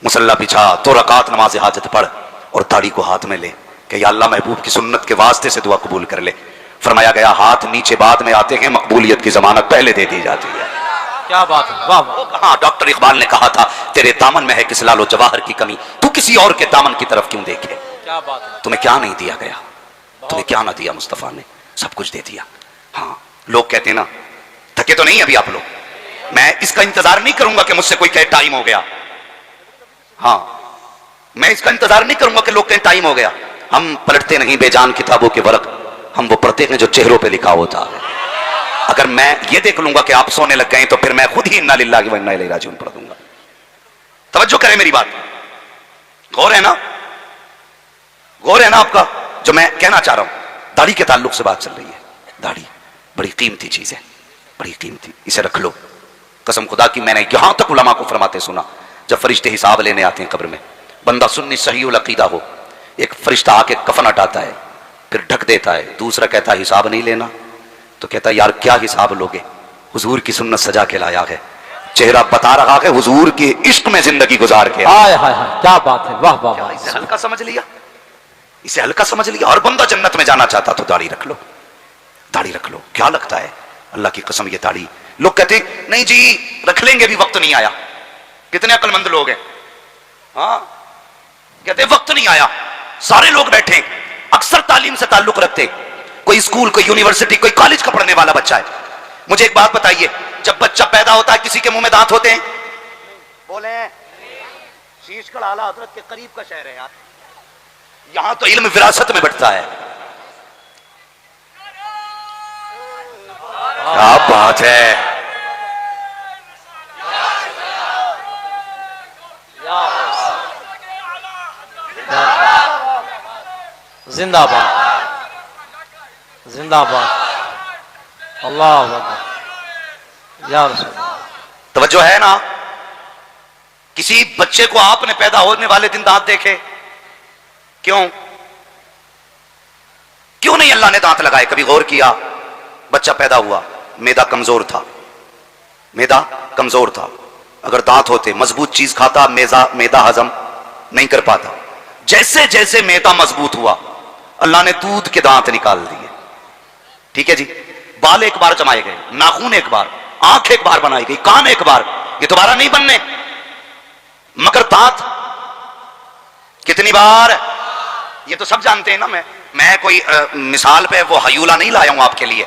مصلی بچھا, 2 رکعت نماز حاجت پڑھ اور داڑھی کو ہاتھ میں لے کہ یا اللہ محبوب کی سنت کے واسطے سے دعا قبول کر لے. فرمایا گیا ہاتھ نیچے بعد میں آتے ہیں, مقبولیت کی ضمانت پہلے دے دی جاتی ہے. کیا بات ہے, واہ واہ. ہاں ڈاکٹر اقبال نے کہا تھا تیرے دامن میں ہے کس لال و جواہر کی کمی, تو کسی اور کے دامن کی طرف کیوں دیکھے. کیا بات ہے, تمہیں کیا نہیں دیا گیا, تمہیں کیا نہ دیا مصطفیٰ نے. سب کچھ دے دیا. ہاں لوگ کہتے ہیں نا تھکے تو نہیں ابھی آپ لوگ, میں اس کا انتظار نہیں کروں گا کہ مجھ سے کوئی کہے ٹائم ہو گیا. ہاں میں اس کا انتظار نہیں کروں گا کہ لوگ کہیں ٹائم ہو گیا. ہم پلٹتے نہیں بے جان کتابوں کے ورق, ہم وہ پڑھتے ہیں جو چہروں پہ لکھا ہوتا ہے. اگر میں یہ دیکھ لوں گا کہ آپ سونے لگ گئے تو پھر میں خود ہی انا للہ و انا الیہ راجعون پڑھ دوں گا. توجہ کریں میری بات, غور ہے نا, غور ہے نا آپ کا جو میں کہنا چاہ رہا ہوں. داڑھی کے تعلق سے بات چل رہی ہے. داڑھی بڑی قیمتی چیز ہے, بڑی قیمتی, اسے رکھ لو. قسم خدا کی میں نے یہاں تک علماء کو فرماتے سنا, جب فرشتے حساب لینے آتے ہیں قبر میں, بندہ سنی صحیح العقیدہ ہو, ایک فرشتہ آ کے کفن ہٹاتا ہے, پھر ڈھک دیتا ہے, دوسرا کہتا ہے حساب نہیں لینا, تو کہتا ہے یار کیا حساب لوگے, حضور کی سنت سجا کے لایا ہے, چہرہ بتا رہا ہے حضور کے عشق میں زندگی گزار کے. ہائے ہائے ہائے کیا بات ہے, واہ واہ واہ. اسے ہلکا سمجھ لیا, اسے ہلکا سمجھ لیا. اور بندہ جنت میں جانا چاہتا تو داڑھی رکھ لو, داڑھی رکھ لو. کیا لگتا ہے اللہ کی قسم یہ داڑھی, لوگ کہتے ہیں نہیں جی رکھ لیں گے بھی وقت نہیں آیا. کتنے عقل مند لوگ ہیں, ہاں کہتے ہیں وقت نہیں آیا. سارے لوگ بیٹھے اکثر تعلیم سے تعلق رکھتے, کوئی اسکول کوئی یونیورسٹی کوئی کالج کا پڑھنے والا بچہ ہے. مجھے ایک بات بتائیے, جب بچہ پیدا ہوتا ہے کسی کے منہ میں دانت ہوتے ہیں؟ بولیں, شیش گڑھ اعلیٰ حضرت کے قریب کا شہر ہے یار, یہاں تو علم وراثت میں بٹتا ہے. کیا بات ہے, زندہ باد, زندہ باد, اللہ اکبر یا رسول. توجہ ہے نا. کسی بچے کو آپ نے پیدا ہونے والے دن دانت دیکھے؟ کیوں کیوں نہیں اللہ نے دانت لگائے؟ کبھی غور کیا؟ بچہ پیدا ہوا, میدا کمزور تھا, میدا کمزور تھا. اگر دانت ہوتے مضبوط چیز کھاتا, میدا ہضم نہیں کر پاتا. جیسے جیسے میدا مضبوط ہوا اللہ نے دودھ کے دانت نکال دیے. ٹھیک ہے جی, بال ایک بار جمائے گئے, ناخون ایک بار, آنکھ ایک بار بنائی گئی, کان ایک بار, یہ دوبارہ نہیں بننے. مگر دانت کتنی بار؟ یہ تو سب جانتے ہیں نا. میں کوئی مثال پہ وہ ہیولہ نہیں لایا ہوں آپ کے لیے,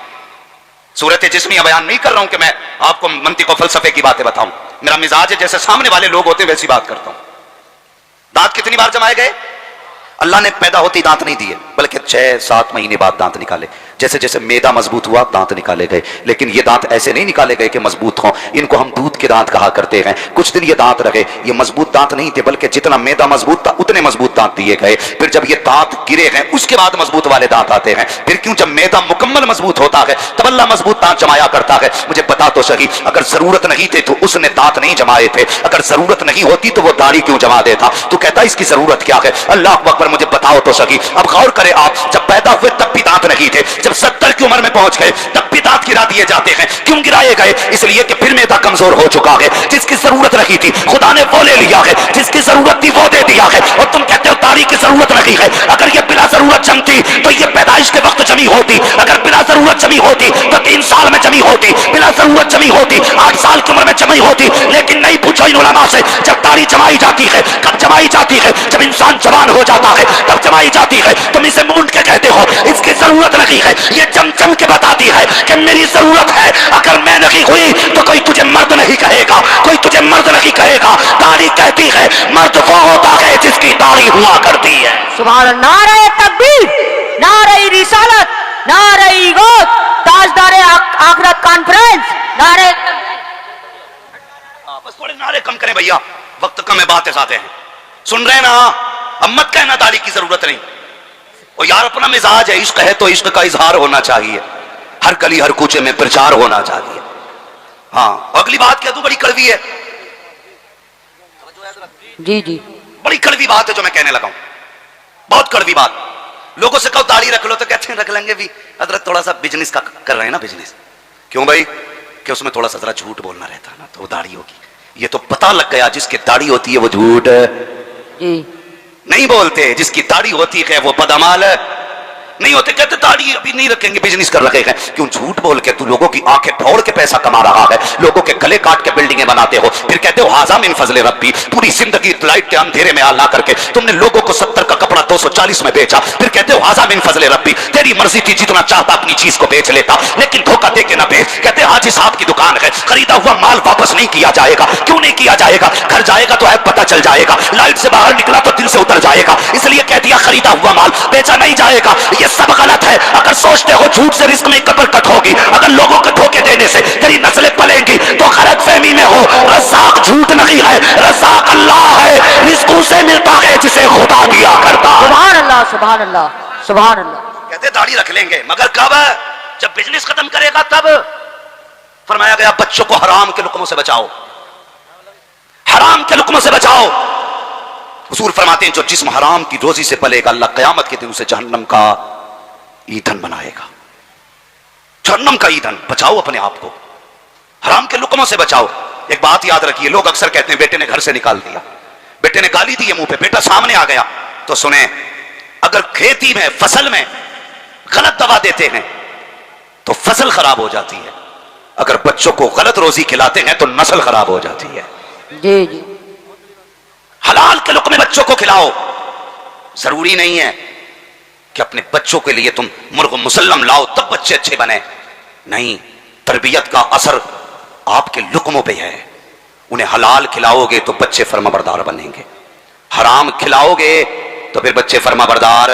صورت جسمیہ بیان نہیں کر رہا ہوں کہ میں آپ کو منطق و فلسفے کی باتیں بتاؤں. میرا مزاج ہے جیسے سامنے والے لوگ ہوتے ویسی بات کرتا ہوں. دانت کتنی بار جمائے گئے؟ اللہ نے پیدا ہوتی دانت نہیں دیے, بلکہ 6-7 مہینے بعد دانت نکالے. جیسے جیسے میدا مضبوط ہوا دانت نکالے گئے. لیکن یہ دانت ایسے نہیں نکالے گئے کہ مضبوط ہوں, ان کو ہم دودھ کے دانت کہا کرتے ہیں. کچھ دن یہ دانت رہے, یہ مضبوط دانت نہیں تھے, بلکہ جتنا میدا مضبوط تھا اتنے مضبوط دانت دیے گئے. پھر جب یہ دانت گرے ہیں اس کے بعد مضبوط والے دانت آتے ہیں. پھر کیوں جب میدا مکمل مضبوط ہوتا ہے تب اللہ مضبوط دانت جمایا کرتا ہے. مجھے بتا تو صحیح, اگر ضرورت نہیں تھی تو اس نے دانت نہیں جمائے تھے, اگر ضرورت نہیں ہوتی تو وہ داڑھی کیوں جما دیتا؟ تو کہتا اس کی ضرورت کیا ہے؟ اللہ اکبر, مجھے بتاؤ تو صحیح. اب غور کرے آپ, جب پیدا ہوئے تب بھی دانت نہیں تھے, جب 70 کی عمر میں پہنچ گئے تب بھی دانت گرا دیے جاتے ہیں. کیوں گرائے گئے؟ اس لیے کہ پھر میدا کمزور ہو چکا ہے. جس کی ضرورت نہیں تھی خدا نے وہ لے لیا ہے, جس کی ضرورت تھی وہ دے دیا ہے. اور تم کہتے ہو داڑھی کی ضرورت نہیں ہے. اگر یہ بلا ضرورت جمتی تو یہ پیدائش کے وقت جمی ہوتی. اگر بلا ضرورت جمی ہوتی تو 3 سال میں جمی ہوتی, بلا ضرورت جمی ہوتی 8 سال کی عمر میں جمی ہوتی. لیکن نہیں, پوچھو ان علماء سے, جب داڑھی جمائی جاتی ہے کب جمائی جاتی ہے؟ جب انسان جوان ہو جاتا ہے تب جمائی جاتی ہے. تم اسے مونڈ کے کہتے ہو اس کی ضرورت نہیں ہے, یہ چم چم کے بتاتی ہے کہ میری ضرورت ہے. اگر میں نہیں ہوئی تو کوئی تجھے مرد نہیں کہے گا, کوئی تجھے مرد نہیں کہے گا. داڑھی کہتی ہے مرد وہ ہوتا ہے جس کی داڑھی ہوا کرتی ہے. سبحان اللہ. نعرہ تکبیر, نعرہ رسالت, نعرہ غوث, تاجدار آخرت کانفرنس, نعرہ. بس تھوڑے نعرے کم کریں بھیا, وقت کم ہے, باتیں زیادہ ہیں. سن رہے نا, اب مت کہنا داڑھی کی ضرورت نہیں. اور یار اپنا مزاج ہے, عشق ہے تو عشق کا اظہار ہونا چاہیے, ہر گلی ہر کوچے میں پرچار ہونا چاہیے. ہاں, اگلی بات کہہ دوں, بڑی کڑوی ہے. جی جی, بڑی کڑوی بات ہے جو میں کہنے لگا ہوں, بہت کڑوی بات. لوگوں سے کہو داڑھی رکھ لو تو کہتے ہیں رکھ لیں گے بھی حضرت, تھوڑا سا بزنس کا کر رہے ہیں نا, بزنس. کیوں بھائی؟ کہ اس میں تھوڑا سا ذرا جھوٹ بولنا رہتا ہے نا, تو وہ داڑھی ہوگی. یہ تو پتہ لگ گیا جس کی داڑھی ہوتی ہے وہ جھوٹ جی نہیں بولتے, جس کی داڑھی ہوتی ہے وہ بدعمال نہیں ہوتے, کہتے داڑھی ابھی نہیں رکھیں گے, بزنس کر رکھے ہیں. کیوں جھوٹ بول کے تو لوگوں کی آنکھیں پھوڑ کے پیسہ کما رہا ہے, لوگوں کے گلے کاٹ کے بلڈنگیں بناتے ہو, پھر کہتے ہو ہاذا من فضل ربی. پوری زندگی لائٹ کے اندھیرے میں لا کر کے تم نے لوگوں کو 70 کا کپڑا 240 میں بیچا, پھر کہتے ہو ہاذا من فضل ربی. تیری مرضی تھی, جتنا چاہتا اپنی چیز کو بیچ لیتا, لیکن دھوکہ دے کے نہ بیچ. کہتے حاجی صاحب کی دکان ہے, خریدا ہوا مال واپس نہیں کیا جائے گا. کیوں نہیں کیا جائے گا؟ گھر جائے گا تو عیب پتہ چل جائے گا, لائٹ سے باہر نکلا تو دل سے اتر جائے گا, اس لیے کہہ دیا خریدا ہوا مال بیچا نہیں جائے گا. یہ سب غلط ہے. اگر سوچتے ہو جھوٹ سے رزق میں قبر کٹ ہوگی, اگر لوگوں کو دھوکے دینے سے تیری نسلیں پلیں گی, تو غلط فہمی میں ہو. رزاق جھوٹ نہیں ہے, رزاق اللہ ہے, رزق اسے ملتا ہے جسے خدا دیا کرتا. سبحان اللہ سبحان اللہ سبحان اللہ. کہتے داڑھی رکھ لیں گے, مگر کب؟ جب بزنس ختم کرے گا تب. فرمایا گیا بچوں کو حرام کے لقموں سے بچاؤ, حرام کے لقموں سے بچاؤ. حضور فرماتے ہیں جو جسم حرام کی روزی سے پلے گا, اللہ قیامت کے دن اسے جہنم کا ایندھن بنائے گا. جہنم کا ایندھن. بچاؤ اپنے آپ کو, حرام کے لقموں سے بچاؤ. ایک بات یاد رکھیے, لوگ اکثر کہتے ہیں بیٹے نے گھر سے نکال دیا, بیٹے نے گالی دی ہے منہ پہ, بیٹا سامنے آ گیا. تو سنیں, اگر کھیتی میں فصل میں غلط دوا دیتے ہیں تو فصل خراب ہو جاتی ہے, اگر بچوں کو غلط روزی کھلاتے ہیں تو نسل خراب ہو جاتی ہے. جی جی. حلال کے لقمے بچوں کو کھلاؤ. ضروری نہیں ہے کہ اپنے بچوں کے لیے تم مرغ مسلم لاؤ تب بچے اچھے بنے. نہیں, تربیت کا اثر آپ کے لقموں پہ ہے. انہیں حلال کھلاؤ گے تو بچے فرما بردار بنیں گے, حرام کھلاؤ گے تو پھر بچے فرما بردار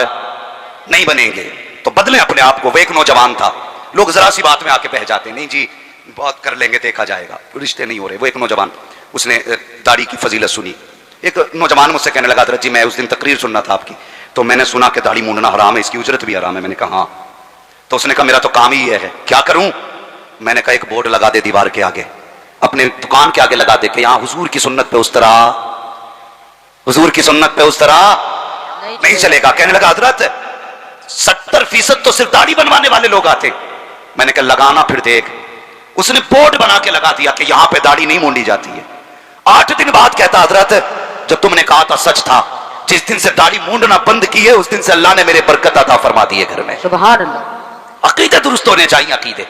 نہیں بنیں گے. تو بدلیں اپنے آپ کو. وہ ایک نوجوان تھا, لوگ ذرا سی بات میں آ کے بہہ جاتے, نہیں جی بہت کر لیں گے دیکھا جائے گا, رشتے نہیں ہو رہے. وہ ایک نوجوان, اس نے داڑھی کی فضیلت سنی. ایک نوجوان مجھ سے کہنے لگا حضرت جی میں اس دن تقریر سننا تھا آپ کی, تو میں نے سنا کہ داڑھی مونڈنا حرام ہے, اس کی اجرت بھی حرام ہے. میں نے کہا ہاں. تو اس نے کہا میرا تو کام ہی یہ ہے, کیا کروں؟ میں نے کہا ایک بورڈ لگا دے دیوار کے آگے, اپنے دکان کے آگے لگا دے کہ یہاں حضور کی سنت پہ اس طرح, حضور کی سنت پہ اس طرح نہیں چلے گا. کہنے لگا حضرت 70% تو صرف داڑھی بنوانے والے لوگ آتے. میں نے کہا لگانا پھر دیکھ. اس نے بورڈ بنا کے لگا دیا کہ یہاں پہ داڑھی نہیں مونڈی جاتی ہے. 8 دن بعد کہتا حضرت جو تم نے کہا تھا سچ تھا, جس دن سے داڑھی مونڈنا بند کی ہے اس دن سے اللہ نے میرے برکت عطا فرما دی ہے گھر میں. سبحان اللہ. عقیدے درست ہونے چاہیے, عقیدے.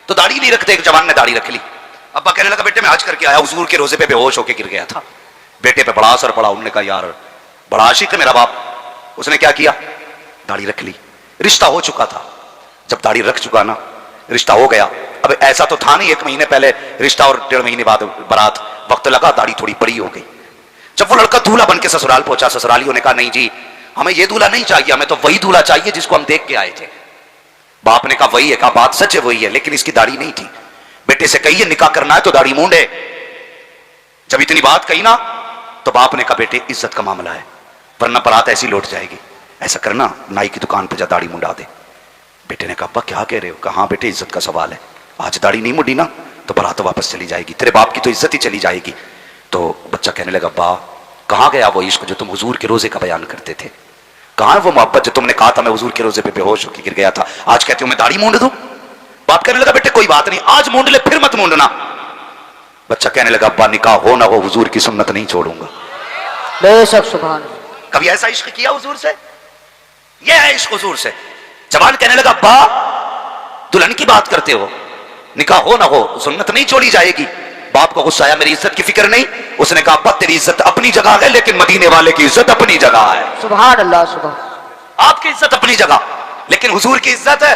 تو داڑھی نہیں رکھتے, ایک جوان نے داڑھی رکھ لی. ابا کہنے لگا بیٹے میں حج کر کے آیا, حضور کے روزے پہ بے ہوش ہو کے گر گیا تھا. بیٹے پہ بڑا اثر پڑا. انہوں نے کہا یار بڑا عاشق ہے میرا باپ. اس نے کیا کیا, داڑھی رکھ لی. رشتہ ہو چکا تھا, جب داڑھی رکھ چکا نا رشتہ ہو گیا. اب ایسا تو تھا نہیں 1 مہینے پہلے رشتہ اور 1.5 مہینے بعد برات, وقت لگا, داڑھی تھوڑی بڑی ہو گئی. جب وہ لڑکا دولہا بن کے سسرال پہنچا, سسرالیوں نے کہا نہیں جی ہمیں یہ دولہا نہیں چاہیے, ہمیں تو وہی دولہا چاہیے جس کو ہم دیکھ کے آئے تھے. باپ نے کہا وہی ہے. کہا بات سچ ہے وہی ہے, لیکن اس کی داڑھی نہیں تھی. بیٹے سے کہیے نکاح کرنا ہے تو داڑھی مونڈے. جب اتنی بات کہی نا تو باپ نے کہا بیٹے عزت کا معاملہ ہے, ورنہ برات ایسی لوٹ جائے گی, ایسا کرنا نائی کی دکان پہ جا داڑھی منڈا دے. بیٹے نے کہا ابا کیا کہہ رہے ہو؟ کہا ہاں بیٹے عزت کا سوال ہے, آج داڑھی نہیں منڈی نا تو برات واپس چلی جائے گی, تیرے باپ کی تو عزت ہی چلی جائے گی. تو بچہ کہنے لگا ابا کہاں گیا وہ عشق جو تم حضور کے روزے کا بیان کرتے تھے؟ کہاں ہے وہ محبت جو تم نے کہا تھا میں حضور کے روزے پہ بے ہوش ہو کے گر گیا تھا, آج کہتے ہو میں داڑھی مونڈ دوں؟ باپ کہنے لگا بیٹے کوئی بات نہیں, آج مونڈ لے پھر مت مونڈنا. بچہ کہنے لگا ابا نکاح ہو نہ ہو حضور کی سنت نہیں چھوڑوں گا. بے شک سبحان اللہ. کبھی ایسا عشق کیا حضور سے؟ یہ ہے عشق حضور سے. جوان کہنے لگا ابا دلہن کی بات کرتے ہو, نکاح ہو نہ ہو سنت نہیں چھوڑی جائے گی. باپ کو غصہ آیا, میری عزت کی فکر نہیں؟ اس نے کہا ابا تیری عزت اپنی جگہ ہے لیکن مدینے والے کی عزت اپنی جگہ ہے. سبحان اللہ سبحان. آپ کی عزت اپنی جگہ لیکن حضور کی عزت ہے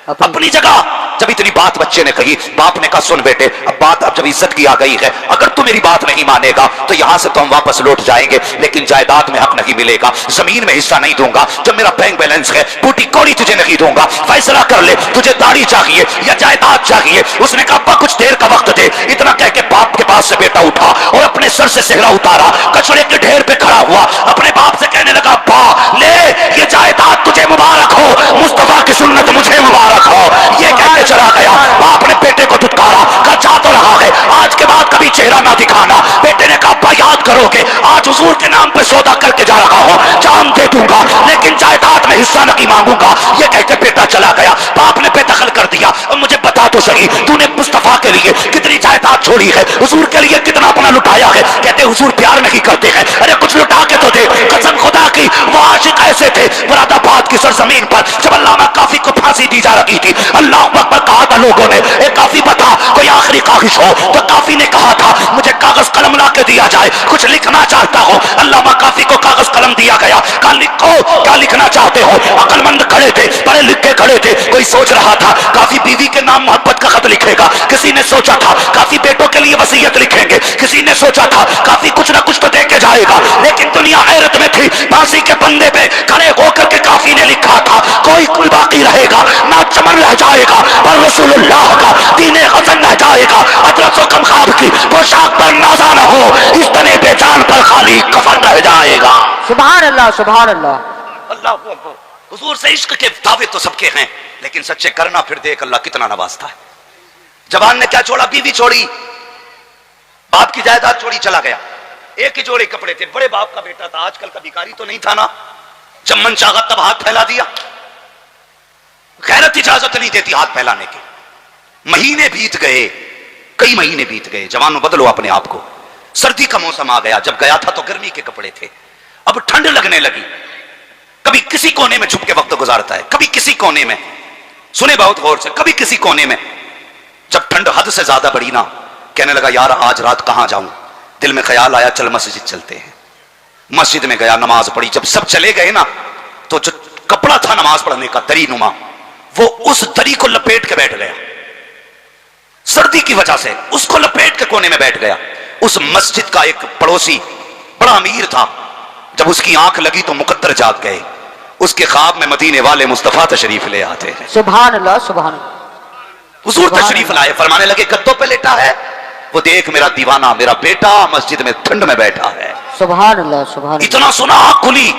اپنی جگہ. جب اتنی بات بچے نے کہی, باپ نے کہا سن بیٹے اب بات اب جب عزت کی آ گئی ہے, اگر تو میری بات نہیں مانے گا تو یہاں سے تو ہم واپس لوٹ جائیں گے, لیکن جائیداد میں حق نہیں ملے گا, زمین میں حصہ نہیں دوں گا, جب میرا بینک بیلنس ہے بوٹی کوڑی تجھے نہیں دوں گا, فیصلہ کر لے تجھے داڑھی چاہیے یا جائیداد چاہیے. اس نے کہا ابا کچھ دیر کا وقت دے. اتنا کہہ کے باپ کے پاس سے بیٹا اٹھا اور اپنے سر سے صحرا اتارا, کچڑے کے ڈھیر پہ کھڑا ہوا, اپنے باپ سے کہنے لگا ابا لے یہ جائیداد تجھے مبارک ہو, مصطفیٰ کی سنت مجھے مبارک ہو. یہ کہہ کے چلا گیا. باپ نے بیٹے کو دھتکارا, کہا جا تو رہا ہے آج کے بعد کبھی چہرہ نہ دکھانا. بیٹے نے کہا ابا یاد کرو کہ آج حضور کے نام پہ سودا کر کے جا رہا ہوں, جان دے دوں گا لیکن جائیداد میں حصہ نہیں مانگوں گا. یہ کہہ کے بیٹا چلا گیا. باپ نے بے دخل کر دیا. اب مجھے بتا تو صحیح تو نے مصطفیٰ کے لیے کتنی جائیداد چھوڑی ہے, حضور کے لیے کتنا اپنا لٹایا ہے. کہتے حضور پیار نہیں کرتے ہیں, ارے کچھ لٹا کے تو دے, قسم خدا کی کی وہ عاشق ایسے تھے مراد آباد کی سرزمین پر جب علامہ کافی کو پھانسی دی جا رہی تھی اللہ اکبر کہا تھا لوگوں نے اے کافی بتا کوئی آخری خواہش ہو تو کافی نے کہا تھا مجھے کاغذ قلم لا کے دیا جائے کچھ لکھنا چاہتا ہو علامہ کافی کو کاغذ قلم دیا گیا کہا لکھو کیا لکھنا چاہتے ہو عقل مند کھڑے تھے پڑھے لکھے کھڑے تھے کوئی سوچ رہا تھا کافی بیوی کے نام محبت کا خط لکھے گا کسی نے سوچا تھا کافی بیٹوں کے لیے وصیت لکھیں گے کسی نے سوچا تھا کافی کچھ نہ کچھ تو دے کے جائے گا لیکن دنیا حیرت میں تھی پھانسی کے بندے پہ کھڑے ہو کر کے کافی نے لکھا تھا کوئی کوئی باقی رہے گا نہ چمن رہ جائے گا پر رسول اللہ کا دین حسن رہ جائے گا ادرس و کمخاب کی پوشاک پر نازا نہ ہو اس طرح بے جان پر خالی کفن رہ جائے گا سبحان اللہ سبحان اللہ اللہ اکبر حضور سے عشق کے دعوے تو سب کے ہیں لیکن سچے کرنا پھر دیکھ اللہ کتنا نوازتا ہے جوان نے کیا چھوڑا بیوی چھوڑی باپ کی جائیداد چھوڑی چلا گیا ایک ہی جوڑے کپڑے تھے بڑے باپ کا بیٹا تھا آج کل کا بیکاری تو نہیں تھا نا جب من چاہا تب ہاتھ پھیلا دیا غیرت اجازت نہیں دیتی ہاتھ پھیلانے کی مہینے بیت گئے کئی مہینے بیت گئے جوانوں بدلو اپنے آپ کو سردی کا موسم آ گیا جب گیا تھا تو گرمی کے کپڑے تھے اب ٹھنڈ لگنے لگی کبھی کسی کونے میں چھپ کے وقت گزارتا ہے کبھی کسی کونے میں سنے بہت غور سے کبھی کسی کونے میں جب ٹھنڈ حد سے زیادہ بڑھی نا کہنے لگا یار آج رات کہاں جاؤں دل میں خیال آیا چل مسجد چلتے ہیں مسجد میں گیا نماز پڑھی جب سب چلے گئے نا تو جو کپڑا تھا نماز پڑھنے کا دری نما وہ اس دری کو لپیٹ کے بیٹھ گیا سردی کی وجہ سے اس کو لپیٹ کے کونے میں بیٹھ گیا اس مسجد کا ایک پڑوسی بڑا امیر تھا جب اس کی آنکھ لگی تو مقدر جاگ گئے اس کے خواب میں مدینے والے مصطفیٰ تشریف لے آتے ہیں سبحان اللہ سبحان اللہ حضور تشریف لائے فرمانے لگے گدوں پہ لیٹا ہے وہ دیکھ میرا دیوانہ میرا بیٹا مسجد میں ٹھنڈ میں بیٹھا ہے سبحان اللہ سبحان اللہ اتنا سنا آنکھ کھلی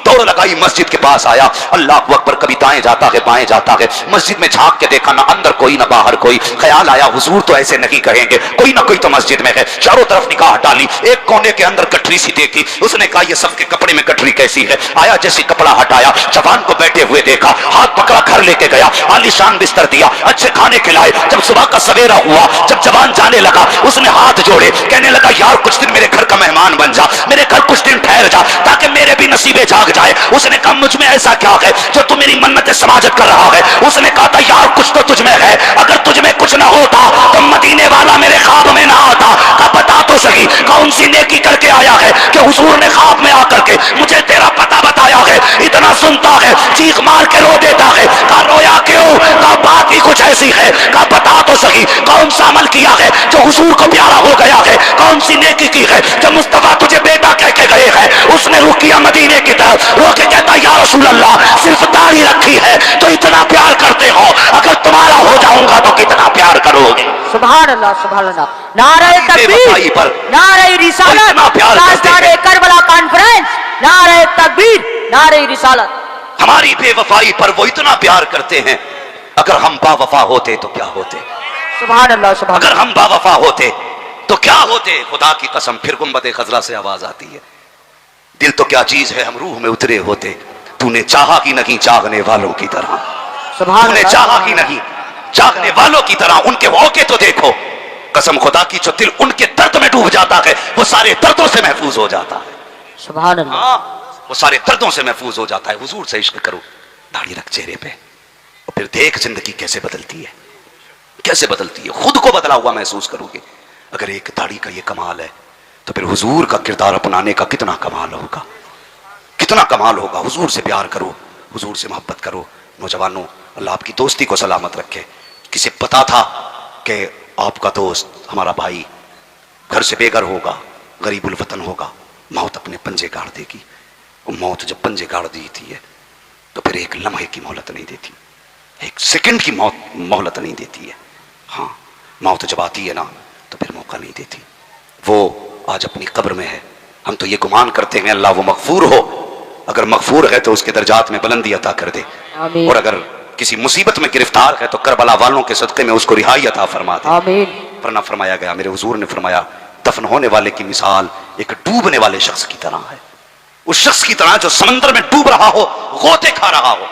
دوڑ لگائی مسجد کے پاس آیا اللہ اکبر کبھی دائیں جاتا ہے بائیں جاتا ہے مسجد میں جھانک کے دیکھا نہ اندر کوئی نہ باہر کوئی خیال آیا حضور تو ایسے نہیں کہیں گے کوئی نہ کوئی تو مسجد میں ہے چاروں طرف نگاہ ڈالی ایک کونے کے اندر کٹری سی دیکھی اس نے کہا یہ سب کے کپڑے میں کٹری کیسی ہے آیا جیسی کپڑا ہٹایا جوان کو بیٹھے ہوئے دیکھا ہاتھ پکڑا گھر لے کے گیا عالی شان بستر دیا اچھے کھانے کھلائے جب صبح کا سویرا ہوا جب جوان جانے لگا اس نے ہاتھ جوڑے کہنے لگا یار کچھ دن میرے گھر کا مہمان بن جا میرے گھر کچھ دن ٹھہر جا تاکہ میرے بھی نصیبے جاگ جائے اس نے کہا مجھ میں ایسا کیا ہے جو تو میری منت سماجت کر رہا ہے اس نے کہا تھا یار کچھ تو تجھ میں ہے اگر تجھ میں کچھ نہ ہوتا تو مدینے والا میرے خواب میں نہ آتا کہا بتا تو صحیح کون سی نیکی کر کے آیا ہے کہ حضور نے خواب میں آ کر کے مجھے تیرا پتہ بتایا ہے اتنا سنتا ہے چیخ مار کے رو دیتا ہے کہا رویا کیوں کہا بات ہی کچھ ایسی ہے کہا بتا تو صحیح کون سا عمل کیا ہے جو حضور کو پیارا ہو گیا ہے کون سی نیکی کی ہے جو مصطفیٰ تجھے بیٹا کہہ کے گئے ہیں اس نے رخ کیا مدینے کی طرف رو کے کہتا یا رسول اللہ صرف داڑھی رکھی ہے تو اتنا پیار کرتے ہو اگر تمہارا ہو جاؤں گا تو کتنا پیار کرو گے سبحان اللہ سبحان اللہ نعرہ تکبیر نعرہ رسالت تاجدار کربلا کانفرنس نعرہ تکبیر نعرہ رسالت ہماری بے وفائی پر وہ اتنا پیار کرتے ہیں اگر ہم با وفا ہوتے تو کیا ہوتے سبحان اللہ سبحان اگر ہم با وفا ہوتے تو کیا ہوتے خدا کی قسم پھر گنبد خضرا سے آواز آتی ہے دل تو کیا چیز ہے ہم روح میں اترے ہوتے تو نے چاہا کی نہیں چاہنے والوں کی طرح تو نے چاہا کی نہیں چاہنے والوں کی طرح ان کے موقع تو دیکھو قسم خدا کی جو دل ان کے درد میں ڈوب جاتا ہے وہ سارے دردوں سے محفوظ ہو جاتا ہے سبحان اللہ ہاں وہ سارے دردوں سے محفوظ ہو جاتا ہے حضور سے عشق کرو داڑھی رکھ چہرے پہ اور پھر دیکھ زندگی کیسے بدلتی ہے کیسے بدلتی ہے خود کو بدلا ہوا محسوس کرو گے اگر ایک داڑھی کا یہ کمال ہے تو پھر حضور کا کردار اپنانے کا کتنا کمال ہوگا کتنا کمال ہوگا حضور سے پیار کرو حضور سے محبت کرو نوجوانوں اللہ آپ کی دوستی کو سلامت رکھے کسی پتا تھا کہ آپ کا دوست ہمارا بھائی گھر سے بے گھر ہوگا غریب الوطن ہوگا موت اپنے پنجے گاڑ دے گی وہ موت جب پنجے گاڑ دیتی ہے تو پھر ایک لمحے کی مہلت نہیں دیتی ایک سیکنڈ کی مہلت نہیں دیتی ہے ہاں موت جب آتی ہے نا تو پھر موقع نہیں دیتی وہ آج اپنی قبر میں ہے ہم تو یہ گمان کرتے ہیں اللہ وہ مغفور ہو اگر مغفور ہے تو اس کے درجات میں بلندی عطا کر دے آمین اور اگر کسی مصیبت میں گرفتار ہے تو کربلا والوں کے صدقے میں اس کو رہائی عطا فرما دے آمین ورنہ فرمایا گیا میرے حضور نے فرمایا دفن ہونے والے کی مثال ایک ڈوبنے والے شخص کی طرح ہے اس شخص کی طرح جو سمندر میں ڈوب رہا ہو غوطے کھا رہا ہو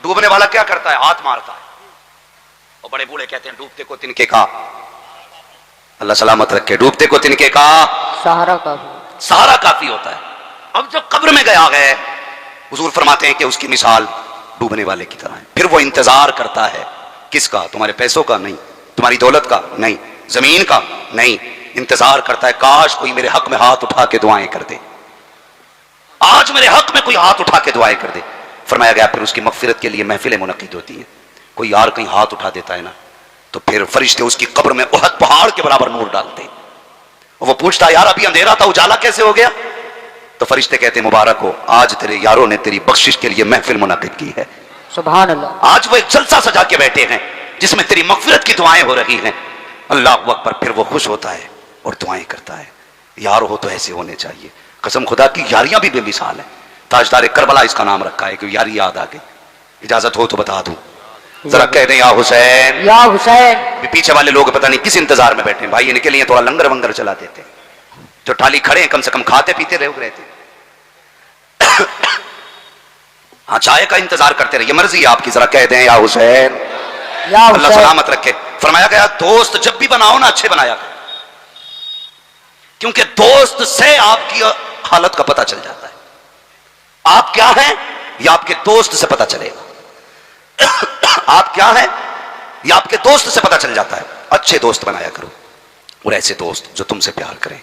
ڈوبنے والا کیا کرتا ہے ہاتھ مارتا ہے اور بڑے بوڑھے کہتے ہیں ڈوبتے کو تنکے کا اللہ سلامت رکھے ڈوبتے کو تنکے کا سہارا کافی سہارا کافی ہوتا ہے اب جب قبر میں گیا ہے حضور فرماتے ہیں کہ اس کی مثال ڈوبنے والے کی طرح ہے. پھر وہ انتظار کرتا ہے. کس کا؟ تمہارے پیسوں کا نہیں, تمہاری دولت کا نہیں, زمین کا نہیں. انتظار کرتا ہے کاش کوئی میرے حق میں ہاتھ اٹھا کے دعائیں کر دے, آج میرے حق میں کوئی ہاتھ اٹھا کے دعائیں کر دے. فرمایا گیا پھر اس کی مغفرت کے لیے محفلیں منعقد ہوتی ہیں. کوئی یار کہیں ہاتھ اٹھا دیتا ہے نا تو پھر فرشتے اس کی قبر میں احد پہاڑ کے برابر نور ڈالتے ہیں. وہ پوچھتا یار ابھی اندھیرا تھا اجالا کیسے ہو گیا؟ تو فرشتے کہتے ہیں مبارک ہو, آج تیرے یاروں نے تیری بخشش کے لیے محفل منعقد کی ہے. سبحان اللہ. آج وہ ایک جلسہ سجا کے بیٹھے ہیں جس میں تیری مغفرت کی دعائیں ہو رہی ہیں. اللہ اکبر. پھر وہ خوش ہوتا ہے اور دعائیں کرتا ہے. یار ہو تو ایسے ہونے چاہیے. قسم خدا کی یاریاں بھی بے مثال ہیں. تاجدار کربلا اس کا نام رکھا ہے کہ یاری یاد آ گئی. اجازت ہو تو بتا دوں, ذرا کہہ دیں یا حسین. یا حسین. پیچھے والے لوگ پتہ نہیں کس انتظار میں بیٹھے ہیں. بھائی ان کے لیے تھوڑا لنگر ونگر چلا دیتے ہیں. جو ٹالی کھڑے ہیں کم سے کم کھاتے پیتے رہتے. ہاں چائے کا انتظار کرتے رہیے, مرضی ہے آپ کی. ذرا کہہ دیں یا حسین. یا اللہ حسین. سلامت رکھے. فرمایا گیا دوست جب بھی بناؤ نا اچھے بنایا کرو, کیونکہ دوست سے آپ کی حالت کا پتہ چل جاتا ہے. آپ کیا ہیں یہ آپ کے دوست سے پتہ چلے گا. آپ کیا ہیں یہ آپ کے دوست سے پتہ چل جاتا ہے. اچھے دوست بنایا کرو, اور ایسے دوست جو تم سے پیار کریں,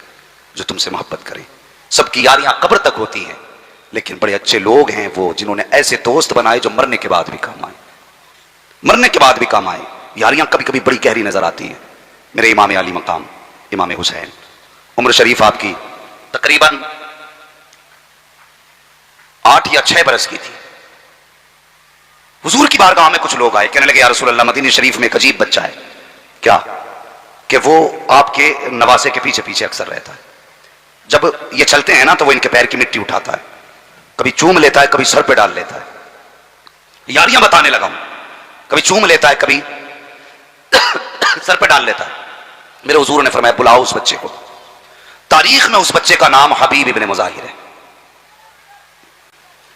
جو تم سے محبت کریں. سب کی یاریاں قبر تک ہوتی ہیں, لیکن بڑے اچھے لوگ ہیں وہ جنہوں نے ایسے دوست بنائے جو مرنے کے بعد بھی کام آئے. مرنے کے بعد بھی کام آئے. یاریاں کبھی کبھی بڑی گہری نظر آتی ہیں. میرے امام علی مقام امام حسین, عمر شریف آپ کی تقریباً 8 یا 6 برس کی تھی. حضور کی بارگاہ میں کچھ لوگ آئے, کہنے لگے یا رسول اللہ مدینہ شریف میں ایک عجیب بچہ ہے. کیا؟ کہ وہ آپ کے نواسے کے پیچھے پیچھے اکثر رہتا ہے. جب یہ چلتے ہیں نا تو وہ ان کے پیر کی مٹی اٹھاتا ہے, کبھی چوم لیتا ہے, کبھی سر پہ ڈال لیتا ہے. یاریاں بتانے لگا ہوں. کبھی چوم لیتا ہے, کبھی سر پہ ڈال لیتا ہے. میرے حضور نے فرمایا بلاؤ اس بچے کو. تاریخ میں اس بچے کا نام حبیب ابن مظاہر ہے.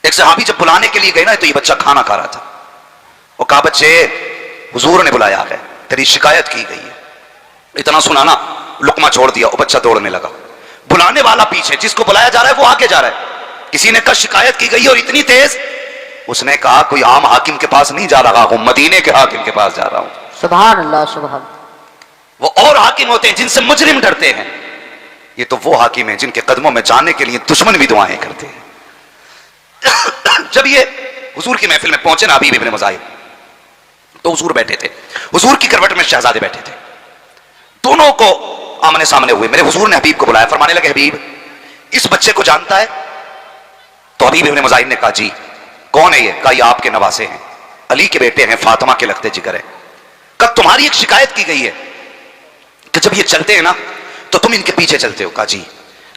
ایک صحابی جب بلانے کے لیے گئے نا تو یہ بچہ کھانا کھا رہا تھا. وہ کہا بچے حضور نے بلایا ہے, تیری شکایت کی گئی ہے. اتنا سنا نا لقمہ چھوڑ دیا, وہ بچہ دوڑنے لگا. بلانے والا پیچھے, جس کو بلایا جا رہا ہے وہ آگے جا رہا ہے. کسی نے کہا شکایت کی گئی ہے, اور اتنی تیز. اس نے کہا کوئی عام حاکم کے پاس نہیں جا رہا ہوں, مدینے کے حاکم کے پاس جا رہا ہوں. سبحان اللہ. سبحان. وہ اور حاکم ہوتے ہیں جن سے مجرم ڈرتے ہیں. یہ تو وہ حاکم ہیں جن کے قدموں میں جانے کے لیے دشمن بھی دعائیں کرتے ہیں. جب یہ حضور کی محفل میں پہنچے نا حبیب ابن مظاہر, تو حضور بیٹھے تھے. حضور کی کروٹ میں شہزادے بیٹھے تھے. دونوں کو آمنے سامنے ہوئے. میرے حضور نے حبیب کو بلایا, فرمانے لگے حبیب اس بچے کو جانتا ہے؟ تو حبیب ابن مظاہر نے کہا جی. کون ہے یہ؟ کہا یہ آپ کے نواسے ہیں, علی کے بیٹے ہیں, فاطمہ کے لگتے جگر ہیں. کہا تمہاری ایک شکایت کی گئی ہے کہ جب یہ چلتے ہیں نا تو تم ان کے پیچھے چلتے ہو. کہا جی.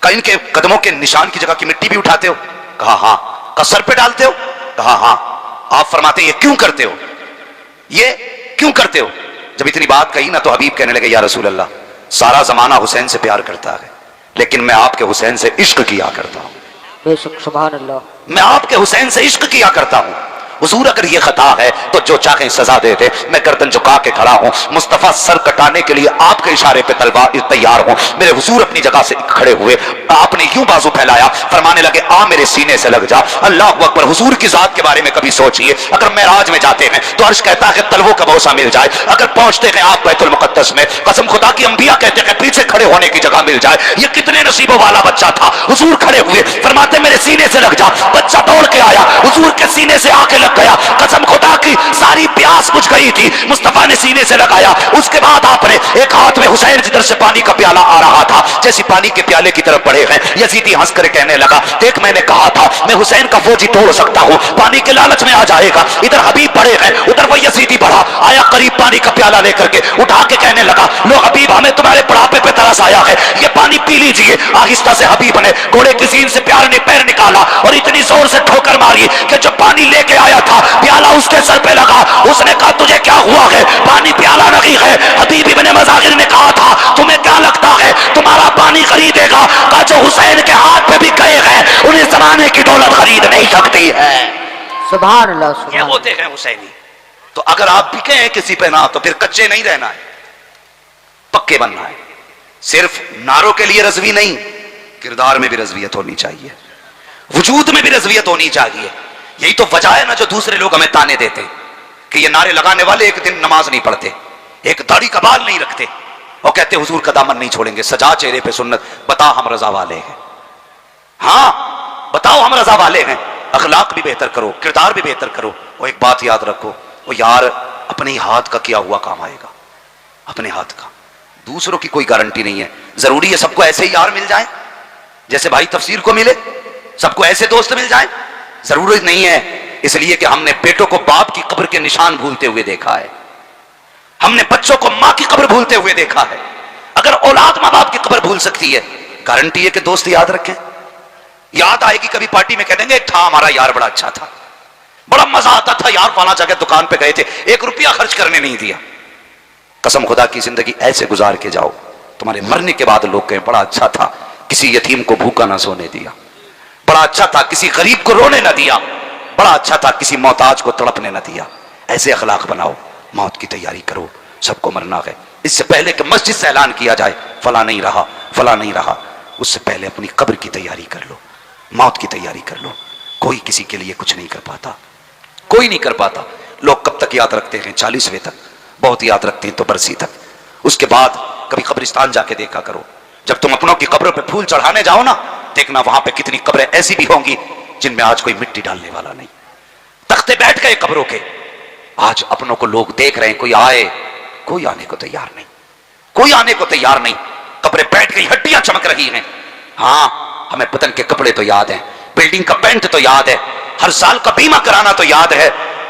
کہا ان کے قدموں کے نشان کی جگہ کی مٹی بھی اٹھاتے ہو؟ کہا ہاں. کہا سر پہ ڈالتے ہو؟ کہا ہاں. آپ فرماتے ہیں یہ کیوں کرتے ہو, یہ کیوں کرتے ہو؟ جب اتنی بات کہی نا تو حبیب کہنے لگے یا رسول اللہ سارا زمانہ حسین سے پیار کرتا ہے, لیکن میں آپ کے حسین سے عشق کیا کرتا ہوں. بے شک. سبحان اللہ. میں آپ کے حسین سے عشق کیا کرتا ہوں. حضور اگر یہ خطا ہے تو جو چاہیں سزا دے دے, میں گردن جھکا کے کھڑا ہوں. مصطفیٰ سر کٹانے کے لیے آپ کے اشارے پہ تلوار تیار ہوں. میرے حضور اپنی جگہ سے کھڑے ہوئے, آپ نے یوں بازو پھیلایا, فرمانے لگے آ میرے سینے سے لگ جا. اللہ اکبر. حضور کی ذات کے بارے میں کبھی سوچئے, اگر معراج میں جاتے ہیں تو عرش کہتا ہے تلووں کا بوسہ مل جائے. اگر پہنچتے ہیں آپ بیت المقدس میں, قسم خدا کی انبیاء کہتے ہیں پیچھے کھڑے ہونے کی جگہ مل جائے. یہ کتنے نصیبوں والا بچہ تھا. حضور کھڑے ہوئے, فرماتے میرے سینے سے لگ جا. بچہ دوڑ کے آیا, حضور کے سینے سے آ کے لگ گیا. قسم خدا کی ساری پیاس بجھ گئی تھی, مصطفیٰ نے سینے سے لگایا. اس کے بعد آپ نے ایک ہاتھ میں حسین کی طرف سے پانی کا پیالہ آ رہا تھا, جیسے پانی کے پیالے کی طرف بڑھے ہیں. یزیدی ہنس کر کہنے لگا دیکھ میں نے کہا تھا میں حسین کا فوجی توڑ سکتا ہوں, پانی کے لالچ میں آ جائے گا. ادھر حبیب بڑھے ہیں, ادھر وہ یزیدی بڑھا آیا قریب, پانی کا پیالہ لے کر کے اٹھا کے کہنے لگا لو حبیب ہمیں تمہارے بڑھاپے پہ ترس آیا ہے, یہ پانی پی لیجئے. آہستہ سے حبیب نے گھوڑے کی سین سے پیار نے پیر نکالا اور اتنی زور سے ٹھوکر ماری کہ جو پانی لے کے آیا تھا پیالہ اس کے سر پہ لگا. اس نے کہا تجھے کیا ہوا ہے, پانی پیالہ نہیں ہے. حبیب ابن مظاہر نے کہا تھا تمہیں کیا لگتا ہے تمہارا پانی خریدے گا؟ کہا جو حسین کے ہاتھ پہ بھی گئے ہیں انہیں زمانے کی دولت خرید نہیں سکتی ہے. سبحان اللہ. یہ سبحان. ہوتے ہیں حسینی. تو اگر آپ بکے ہیں کسی پہ نہ تو پھر کچے نہیں رہنا ہے, پکے بننا ہے. صرف نعروں کے لیے رضوی نہیں, کردار میں بھی رضویت ہونی چاہیے. وجود میں بھی رضویت ہونی چاہیے. یہی تو وجہ ہے نا جو دوسرے لوگ ہمیں تانے دیتے کہ یہ نعرے لگانے والے ایک دن نماز نہیں پڑھتے, ایک داڑھی کا بال نہیں رکھتے, اور کہتے حضور کا دامن نہیں چھوڑیں گے, سجا چہرے پہ سنت. بتا ہم رضا والے ہیں, ہاں بتاؤ ہم رضا والے ہیں. اخلاق بھی بہتر کرو, کردار بھی بہتر کرو. اور ایک بات یاد رکھو, وہ یار اپنے ہاتھ کا کیا ہوا کام آئے گا, اپنے ہاتھ کا. دوسروں کی کوئی گارنٹی نہیں ہے. ضروری ہے سب کو ایسے ہی یار مل جائیں جیسے بھائی تفسیر کو ملے, سب کو ایسے دوست مل جائیں؟ ضرورت نہیں ہے. اس لیے کہ ہم نے بیٹوں کو باپ کی قبر کے نشان بھولتے ہوئے دیکھا ہے, ہم نے بچوں کو ماں کی قبر بھولتے ہوئے دیکھا ہے. اگر اولاد ماں باپ کی قبر بھول سکتی ہے, گارنٹی ہے کہ دوست یاد رکھیں. یاد آئے گی کبھی پارٹی میں کہہ دیں گے تھا ہمارا یار بڑا اچھا تھا, بڑا مزہ آتا تھا یار, فلاں جگہ دکان پہ گئے تھے, 1 روپیہ خرچ کرنے نہیں دیا. قسم خدا کی زندگی ایسے گزار کے جاؤ, تمہارے مرنے کے بعد لوگ کہیں بڑا اچھا تھا, کسی یتیم کو بھوکا نہ سونے دیا, بڑا اچھا تھا کسی غریب کو رونے نہ دیا, بڑا اچھا تھا کسی محتاج کو تڑپنے نہ دیا. ایسے اخلاق بناؤ. موت کی تیاری کرو, سب کو مرنا ہے. اس سے پہلے کہ مسجد سے اعلان کیا جائے فلاں نہیں رہا, فلاں نہیں رہا, اس سے پہلے اپنی قبر کی تیاری کر لو, موت کی تیاری کر لو. کوئی کسی کے لیے کچھ نہیں کر پاتا, کوئی نہیں کر پاتا. لوگ کب تک یاد رکھتے ہیں؟ 40ویں تک, بہت یاد رکھتے ہیں تو برسی تک. اس کے بعد کبھی قبرستان جا کے دیکھا کرو. جب تم اپنوں کی قبروں پہ پھول چڑھانے جاؤ نا, دیکھنا وہاں پہ کتنی قبریں ایسی بھی ہوں گی جن میں آج کوئی مٹی ڈالنے والا نہیں. تختے بیٹھ گئے قبروں کے, آج اپنوں کو لوگ دیکھ رہے ہیں, کوئی آئے, کوئی آنے کو تیار نہیں, کوئی آنے کو تیار نہیں. قبریں بیٹھ گئی, ہڈیاں چمک رہی ہیں. ہاں ہمیں بدن کے کپڑے تو یاد ہیں, بلڈنگ کا پینٹ تو یاد ہے, ہر سال کا بیمہ کرانا تو یاد ہے,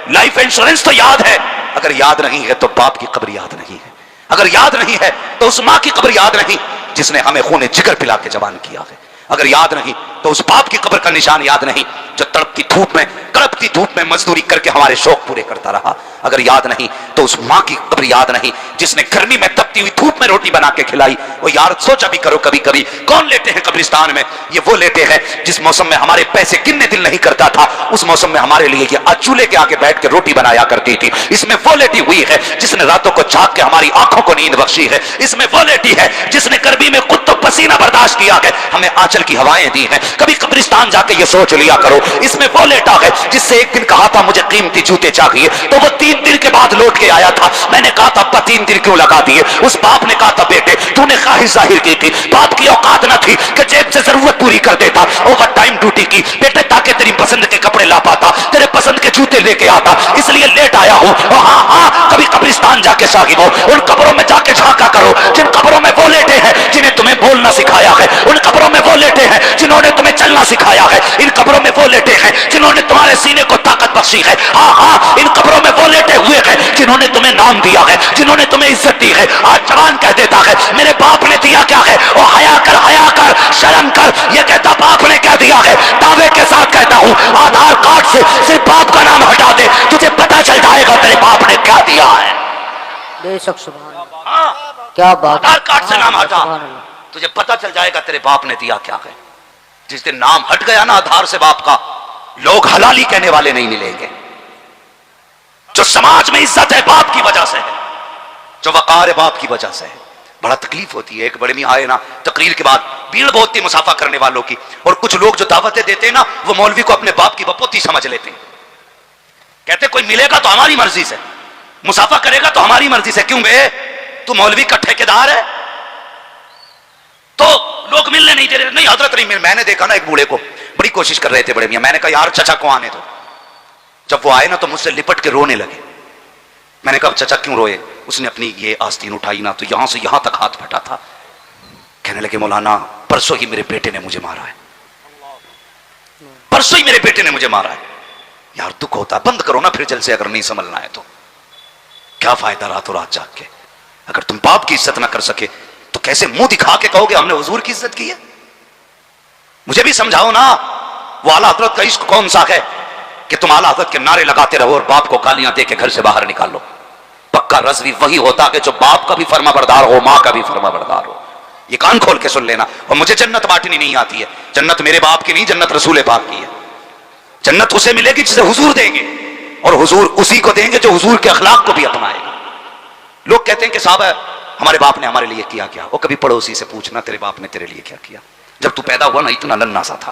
لائف انشورنس تو یاد ہے. اگر یاد نہیں ہے تو باپ کی قبر یاد نہیں ہے, اگر یاد نہیں ہے تو اس ماں کی قبر یاد نہیں جس نے ہمیں خون جگر پلا کے جوان کیا ہے, اگر یاد نہیں تو اس باپ کی قبر کا نشان یاد نہیں جو تڑپتی دھوپ میں کڑپتی دھوپ میں مزدوری کر کے ہمارے شوق پورے کرتا رہا, اگر یاد نہیں تو اس ماں کی قبر یاد نہیں جس نے گرمی میں تپتی ہوئی دھوپ میں روٹی بنا کے کھلائی. وہ یار سوچا بھی کرو کبھی کبھی, کون لیتے ہیں قبرستان میں؟ یہ وہ لیتے ہیں جس موسم میں ہمارے پیسے گننے دل نہیں کرتا تھا, اس موسم میں ہمارے لیے یہ چولہے کے آگے بیٹھ کے روٹی بنایا کرتی تھی. اس میں وہ لیٹی ہوئی ہے جس نے راتوں کو جاگ کے ہماری آنکھوں کو نیند بخشی ہے. اس میں وہ لیٹی ہے جس نے گرمی میں خود تو پسینہ برداشت کیا ہے, ہمیں آنچل کی ہوائیں دی ہیں. کبھی قبرستان جا کے یہ سوچ لیا کرو. اس میں وہ لیٹا ہے جس سے ایک دن کہا تھا مجھے قیمتی جوتے چاہیے, تو وہ 3 دن کے بعد لوٹ کے آیا تھا. میں نے کہا تھا ابا 3 دن کیوں لگا دیے؟ اس باپ نے کہا تھا بیٹے تو نے خواہش ظاہر کی تھی, باپ کی اوقات نہ تھی کہ جیب سے ضرورت پوری کر دیتا, اوور ٹائم ڈیوٹی کی بیٹے تاکہ تیری پسند کے کپڑے لا پاتا, تیرے پسند کے جوتے لے کے آتا, اس لیے لیٹ آیا ہوں. ہاں ہاں کبھی قبرستان جا کے صاحب ہو, ان قبروں میں جا کے جھانکا کرو جن قبروں میں وہ لیٹے ہیں جنہیں تمہیں بولنا سکھایا ہے, ان قبروں میں وہ لیٹے ہیں جنہوں نے تمہیں چلنا سکھایا ہے, ان قبروں میں وہ لیٹے ہیں جنہوں نے تمہارے سینے کو طاقت بخشی ہے. ہاں ہاں ان قبروں میں وہ لیٹے ہوئے ہیں جنہوں نے تمہیں نام دیا ہے, جنہوں نے تمہیں عزت دی ہے. آج جوان کہہ دیتا ہے میرے باپ نے دیا کیا ہے, وہ حیا کر شرم کر, یہ کہتا باپ نے کیا دیا ہے. دعوے کے ساتھ کہتا ہوں آدھار کارڈ سے صرف باپ کا نام ہٹا دے, تجھے پتا چل جائے گا تیرے باپ نے کیا دیا ہے. بے شک سبحان اللہ, کیا بات. آدھار کارڈ سے نام ہٹا, تجھے پتا چل جائے گا تیرے باپ نے دیا کیا ہے. جس دن نام ہٹ گیا نا آدھار سے باپ کا, لوگ حلالی کہنے والے نہیں ملیں گے. جو سماج میں عزت ہے باپ کی وجہ سے ہے, جو وقار ہے باپ کی وجہ سے ہے. بڑا تکلیف ہوتی ہے. ایک بڑے میاں آئے نا تقریر کے بعد, بھیڑ بہت تھی مسافہ کرنے والوں کی, اور کچھ لوگ جو دعوتیں دیتے ہیں نا وہ مولوی کو اپنے باپ کی بپوتی سمجھ لیتے ہیں. کہتے کوئی ملے گا تو ہماری مرضی سے, مسافہ کرے گا تو ہماری مرضی سے. کیوں بے, تو مولوی کا ٹھیکیدار ہے تو لوگ ملنے نہیں دے رہے. نہیں حضرت نہیں مل. میں نے دیکھا نا ایک بوڑھے کو بڑی کوشش کر رہے تھے بڑے میاں, میں نے کہا یار چچا کو آنے دو. جب وہ آئے نا تو مجھ سے لپٹ کے رونے لگے. میں نے کہا چچا کیوں روئے؟ اس نے اپنی یہ آستین اٹھائی نا تو یہاں سے یہاں تک ہاتھ پھٹا تھا. کہنے لگے مولانا پرسوں ہی میرے بیٹے نے مجھے مارا ہے, پرسوں ہی میرے بیٹے نے مجھے مارا ہے. یار دکھ ہوتا ہے, بند کرو نا پھر جل سے, اگر نہیں سنبھلنا ہے تو کیا فائدہ راتوں رات جاگ کے. اگر تم باپ کی عزت نہ کر سکے تو کیسے منہ دکھا کے کہو گے ہم نے حضور کی عزت کی ہے؟ مجھے بھی سمجھاؤ نا. وہ اعلیٰ حضرت کا عشق کون سا ہے کہ تم اعلیٰ حضرت کے نعرے لگاتے رہو اور باپ کو گالیاں دے کے گھر سے باہر نکال لو؟ پکا رضوی وہی ہوتا کہ جو باپ کا بھی فرما بردار ہو, ماں کا بھی فرما بردار ہو. یہ کان کھول کے سن لینا. اور مجھے جنت بانٹنی نہیں آتی ہے. جنت میرے باپ کی نہیں, جنت رسول پاک کی ہے. جنت اسے ملے گی جسے حضور دیں گے, اور حضور اسی کو دیں گے جو حضور کے اخلاق کو بھی اپنائے گا. لوگ کہتے ہیں کہ صاحب ہمارے باپ نے ہمارے لیے کیا کیا. وہ کبھی پڑوسی سے پوچھنا تیرے باپ نے تیرے لیے کیا کیا. جب تو پیدا ہوا نا اتنا ننھا سا تھا,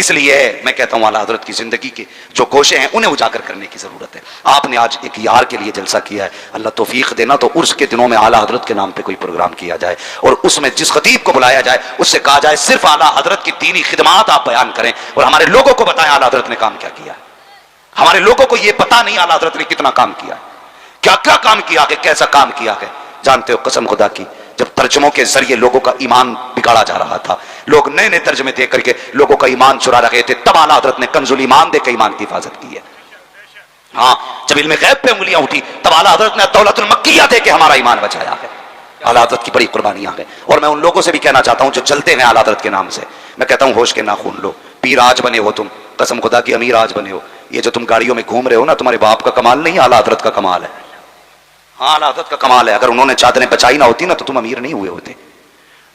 اس لیے میں کہتا ہوں اعلیٰ حضرت کی زندگی کے جو گوشے ہیں انہیں اجاگر کرنے کی ضرورت ہے. آپ نے آج ایک یار کے لیے جلسہ کیا ہے, اللہ توفیق دینا تو عرس کے دنوں میں اعلیٰ حضرت کے نام پہ کوئی پروگرام کیا جائے اور اس میں جس خطیب کو بلایا جائے اس سے کہا جائے صرف اعلیٰ حضرت کی دینی خدمات آپ بیان کریں اور ہمارے لوگوں کو بتائیں اعلیٰ حضرت نے کام کیا کیا ہے. ہمارے لوگوں کو یہ پتا نہیں اعلیٰ حضرت نے کتنا کام کیا ہے, کیا کیا کام کیا ہے, کیسا کام کیا ہے. جانتے ہو قسم خدا کی جب ترجموں کے ذریعے لوگوں کا ایمان بگاڑا جا رہا تھا, لوگ نئے نئے ترجمے دے کر کے لوگوں کا ایمان چرا رہے تھے, تب اعلیٰ حضرت نے کنز الایمان دے کے ایمان کی حفاظت کی ہے. ہاں جب علم غیب پہ انگلیاں اٹھی تب اعلیٰ حضرت نے دولت المکیہ دے کے ہمارا ایمان بچایا ہے. اعلیٰ حضرت کی بڑی قربانیاں ہیں. اور میں ان لوگوں سے بھی کہنا چاہتا ہوں جو چلتے ہیں اعلیٰ حضرت کے نام سے, میں کہتا ہوں ہوش کے ناخن لو. پیر آج بنے ہو تم, قسم خدا کی امیر آج بنے ہو. یہ جو تم گاڑیوں میں گھوم رہے ہو نا, تمہارے باپ کا کمال نہیں, اعلیٰ حضرت کا کمال ہے. ہاں اعلیٰ حضرت کا کمال ہے. اگر انہوں نے چادریں بچائی نہ ہوتی نا تو تم امیر نہیں ہوئے ہوتے.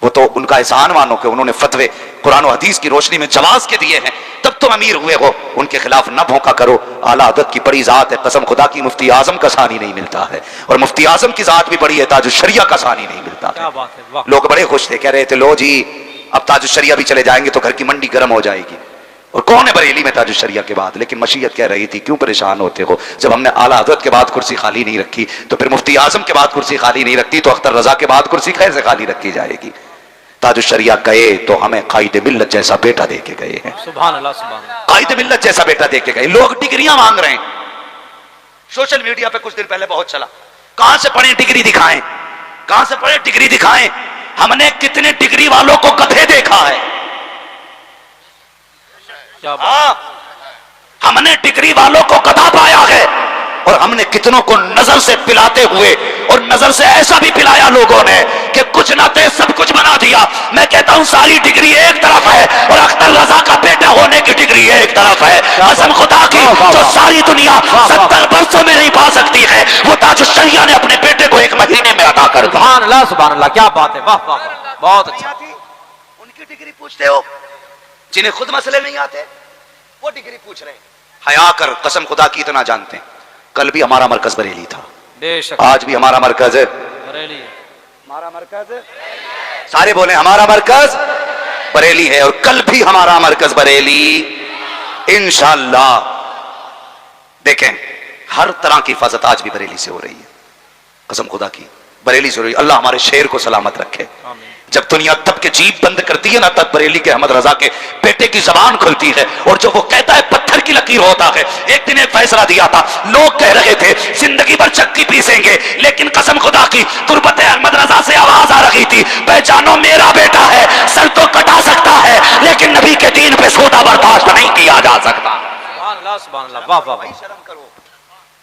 وہ تو ان کا احسان مانو کہ انہوں نے فتوے قرآن و حدیث کی روشنی میں جواز کے دیے ہیں, تب تم امیر ہوئے ہو. ان کے خلاف نہ بھونکا کرو. اعلیٰ حضرت کی بڑی ذات ہے, قسم خدا کی مفتی اعظم کا ثانی نہیں ملتا ہے, اور مفتی اعظم کی ذات بھی بڑی ہے, تاج الشریعہ کا ثانی نہیں ملتا ہے. لوگ بڑے خوش تھے, کہہ رہے تھے لو جی اب تاج الشریعہ بھی چلے جائیں گے تو گھر کی منڈی گرم ہو جائے گی. اور کون ہے بریلی میں تاج الشریعہ کے بعد؟ لیکن مشیت کہہ رہی تھی کیوں پریشان ہوتے ہو, جب ہم نے اعلیٰ حضرت کے بعد کرسی خالی نہیں رکھی تو پھر مفتی اعظم کے بعد کرسی خالی نہیں رکھتی تو اختر رضا کے بعد کرسی کیسے خالی رکھی جائے گی. تاج الشریعہ گئے تو ہمیں قائد ملت جیسا بیٹا دے کے گئے ہیں. سبحان اللہ سبحان اللہ. قائد ملت جیسا بیٹا دے کے گئے. لوگ ڈگریاں مانگ رہے ہیں. سوشل میڈیا پہ کچھ دن پہلے بہت چلا, کہاں سے پڑھیں ڈگری دکھائیں, کہاں سے پڑھیں ڈگری دکھائیں. ہم نے کتنے ڈگری والوں کو گدھے دیکھا ہے. ہم نے ڈگری والوں کو گدھا پایا ہے, اور ہم نے کتنوں کو نظر سے پلاتے ہوئے, اور نظر سے ایسا بھی پلایا لوگوں نے کہ کچھ نہ تھے سب کچھ بنا دیا. میں کہتا ہوں ساری ڈگری ایک طرف ہے اور اختر رضا کا بیٹا ہونے کی ڈگری ایک طرف ہے. قسم خدا کی جو ساری دنیا 70 برسوں میں نہیں پا سکتی ہے, وہ تاج الشریعہ نے اپنے بیٹے کو 1 مہینے میں عطا کر دیا. سبحان اللہ سبحان اللہ, کیا بات ہے, واہ واہ واہ, بہت اچھا. ان کی ڈگری پوچھتے ہو, جنہیں خود مسئلے نہیں آتے وہ ڈگری پوچھ رہے ہیں. حیا کر, قسم خدا کی اتنا جانتے ہیں. کل بھی ہمارا مرکز بریلی تھا, بے شک آج بھی ہمارا مرکز ہے بریلی. ہمارا مرکز سارے بولیں ہمارا مرکز بریلی ہے, اور کل بھی ہمارا مرکز بریلی انشاءاللہ. دیکھیں ہر طرح کی حفاظت آج بھی بریلی سے ہو رہی ہے, قسم خدا کی بریلی سے ہو رہی ہے. اللہ ہمارے شہر کو سلامت رکھے. جب دنیا تب کے جیب بند کرتی ہے نا, تب بریلی کے احمد رضا کے بیٹے کی زبان کھلتی ہے, اور جو وہ کہتا ہے پتھر کی لکیر ہوتا ہے. ایک دن ایک فیصلہ دیا تھا, لوگ کہہ رہے تھے زندگی بھر چکی پیسیں گے, لیکن قسم خدا کی تربت احمد رضا سے آواز آ رہی تھی, پہچانو میرا بیٹا ہے, سر تو کٹا سکتا ہے لیکن نبی کے دین پہ سودا برداشت نہیں کیا جا سکتا. سبحان اللہ سبحان اللہ, واہ واہ. شرم کرو,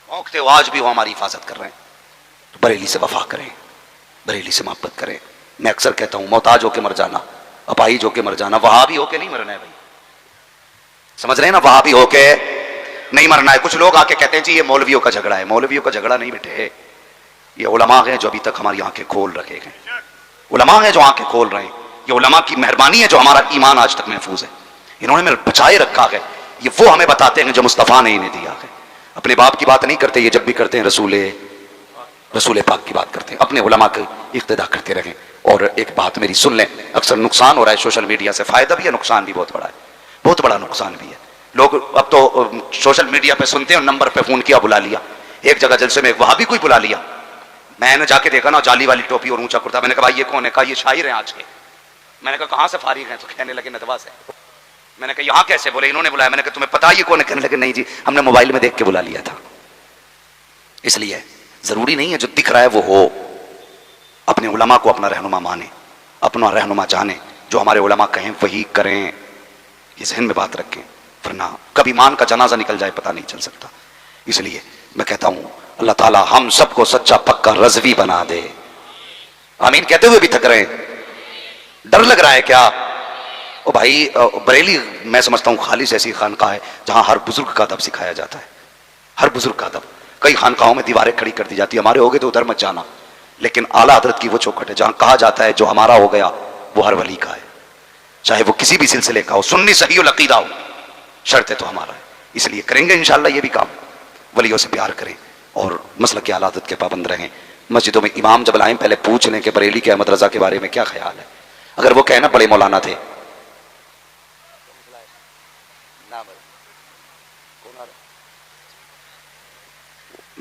موقتے ہو آج بھی وہ ہماری حفاظت کر رہے ہیں. تو بریلی سے وفا کریں, بریلی سے محبت کریں. میں اکثر کہتا ہوں محتاج ہو کے مر جانا, اپاہج ہو کے مر جانا, وہابی ہو کے نہیں مرنا ہے بھائی. سمجھ رہے ہیں نا, وہابی ہو کے نہیں مرنا ہے. کچھ لوگ آ کے کہتے ہیں جی یہ مولویوں کا جھگڑا ہے. مولویوں کا جھگڑا نہیں بیٹے, یہ علماء ہیں جو ابھی تک ہماری آنکھیں کھول رکھے ہیں. علماء ہیں جو آنکھیں کھول رہے ہیں. یہ علماء کی مہربانی ہے جو ہمارا ایمان آج تک محفوظ ہے. انہوں نے ہمیں بچائے رکھا ہے. یہ وہ ہمیں بتاتے ہیں جو مصطفیٰ نے انہیں دیا ہے. اپنے باپ کی بات نہیں کرتے, یہ جب بھی کرتے ہیں رسول پاک کی بات کرتے ہیں. اپنے علماء کی اقتدا کرتے رہیں. اور ایک بات میری سن لیں, اکثر نقصان ہو رہا ہے سوشل میڈیا سے, فائدہ بھی ہے نقصان بھی بہت بڑا ہے, بہت بڑا نقصان بھی ہے. لوگ اب تو سوشل میڈیا پہ سنتے ہیں, نمبر پہ فون کیا, بلا لیا. ایک جگہ جلسے میں وہاں بھی کوئی بلا لیا, میں نے جا کے دیکھا نا جالی والی ٹوپی اور اونچا کرتا. میں نے کہا بھائی یہ کون ہے؟ کہا یہ شاعر ہیں آج کے. میں نے کہا کہاں سے فارغ ہیں؟ تو کہنے لگے ندوا سے. میں نے کہا یہاں کیسے؟ بولے انہوں نے بلایا. میں نے کہا تمہیں پتا یہ کون ہے؟ کہنے لگے نہیں جی ہم نے موبائل میں دیکھ کے بلا لیا تھا. اس لیے ضروری نہیں ہے جو دکھ رہا ہے وہ ہو. اپنے علماء کو اپنا رہنما مانیں, اپنا رہنما جانیں, جو ہمارے علماء کہیں وہی کریں. یہ ذہن میں بات رکھیں, ورنہ کبھی مان کا جنازہ نکل جائے پتہ نہیں چل سکتا. اس لیے میں کہتا ہوں اللہ تعالیٰ ہم سب کو سچا پکا رضوی بنا دے. آمین کہتے ہوئے بھی تھک رہے ہیں. ڈر لگ رہا ہے کیا؟ او بھائی بریلی میں سمجھتا ہوں خالص ایسی خانقاہ ہے جہاں ہر بزرگ کا ادب سکھایا جاتا ہے, ہر بزرگ کا ادب. کئی خانقاہوں میں دیواریں کھڑی کر دی جاتی ہے, ہمارے ہوگے تو ادھر مت جانا, لیکن اعلیٰ حضرت کی وہ چوکھٹ ہے جہاں کہا جاتا ہے جو ہمارا ہو گیا وہ ہر ولی کا ہے, چاہے وہ کسی بھی سلسلے کا ہو, سنی صحیح العقیدہ ہو, شرط ہے تو ہمارا ہے. اس لیے کریں گے انشاءاللہ یہ بھی کام, ولیوں سے پیار کریں اور مسلک کے اعلیٰ حضرت کے پابند رہیں. مسجدوں میں امام جب لائیں پہلے پوچھ لیں کہ بریلی کے احمد رضا کے بارے میں کیا خیال ہے. اگر وہ کہنا بڑے مولانا تھے,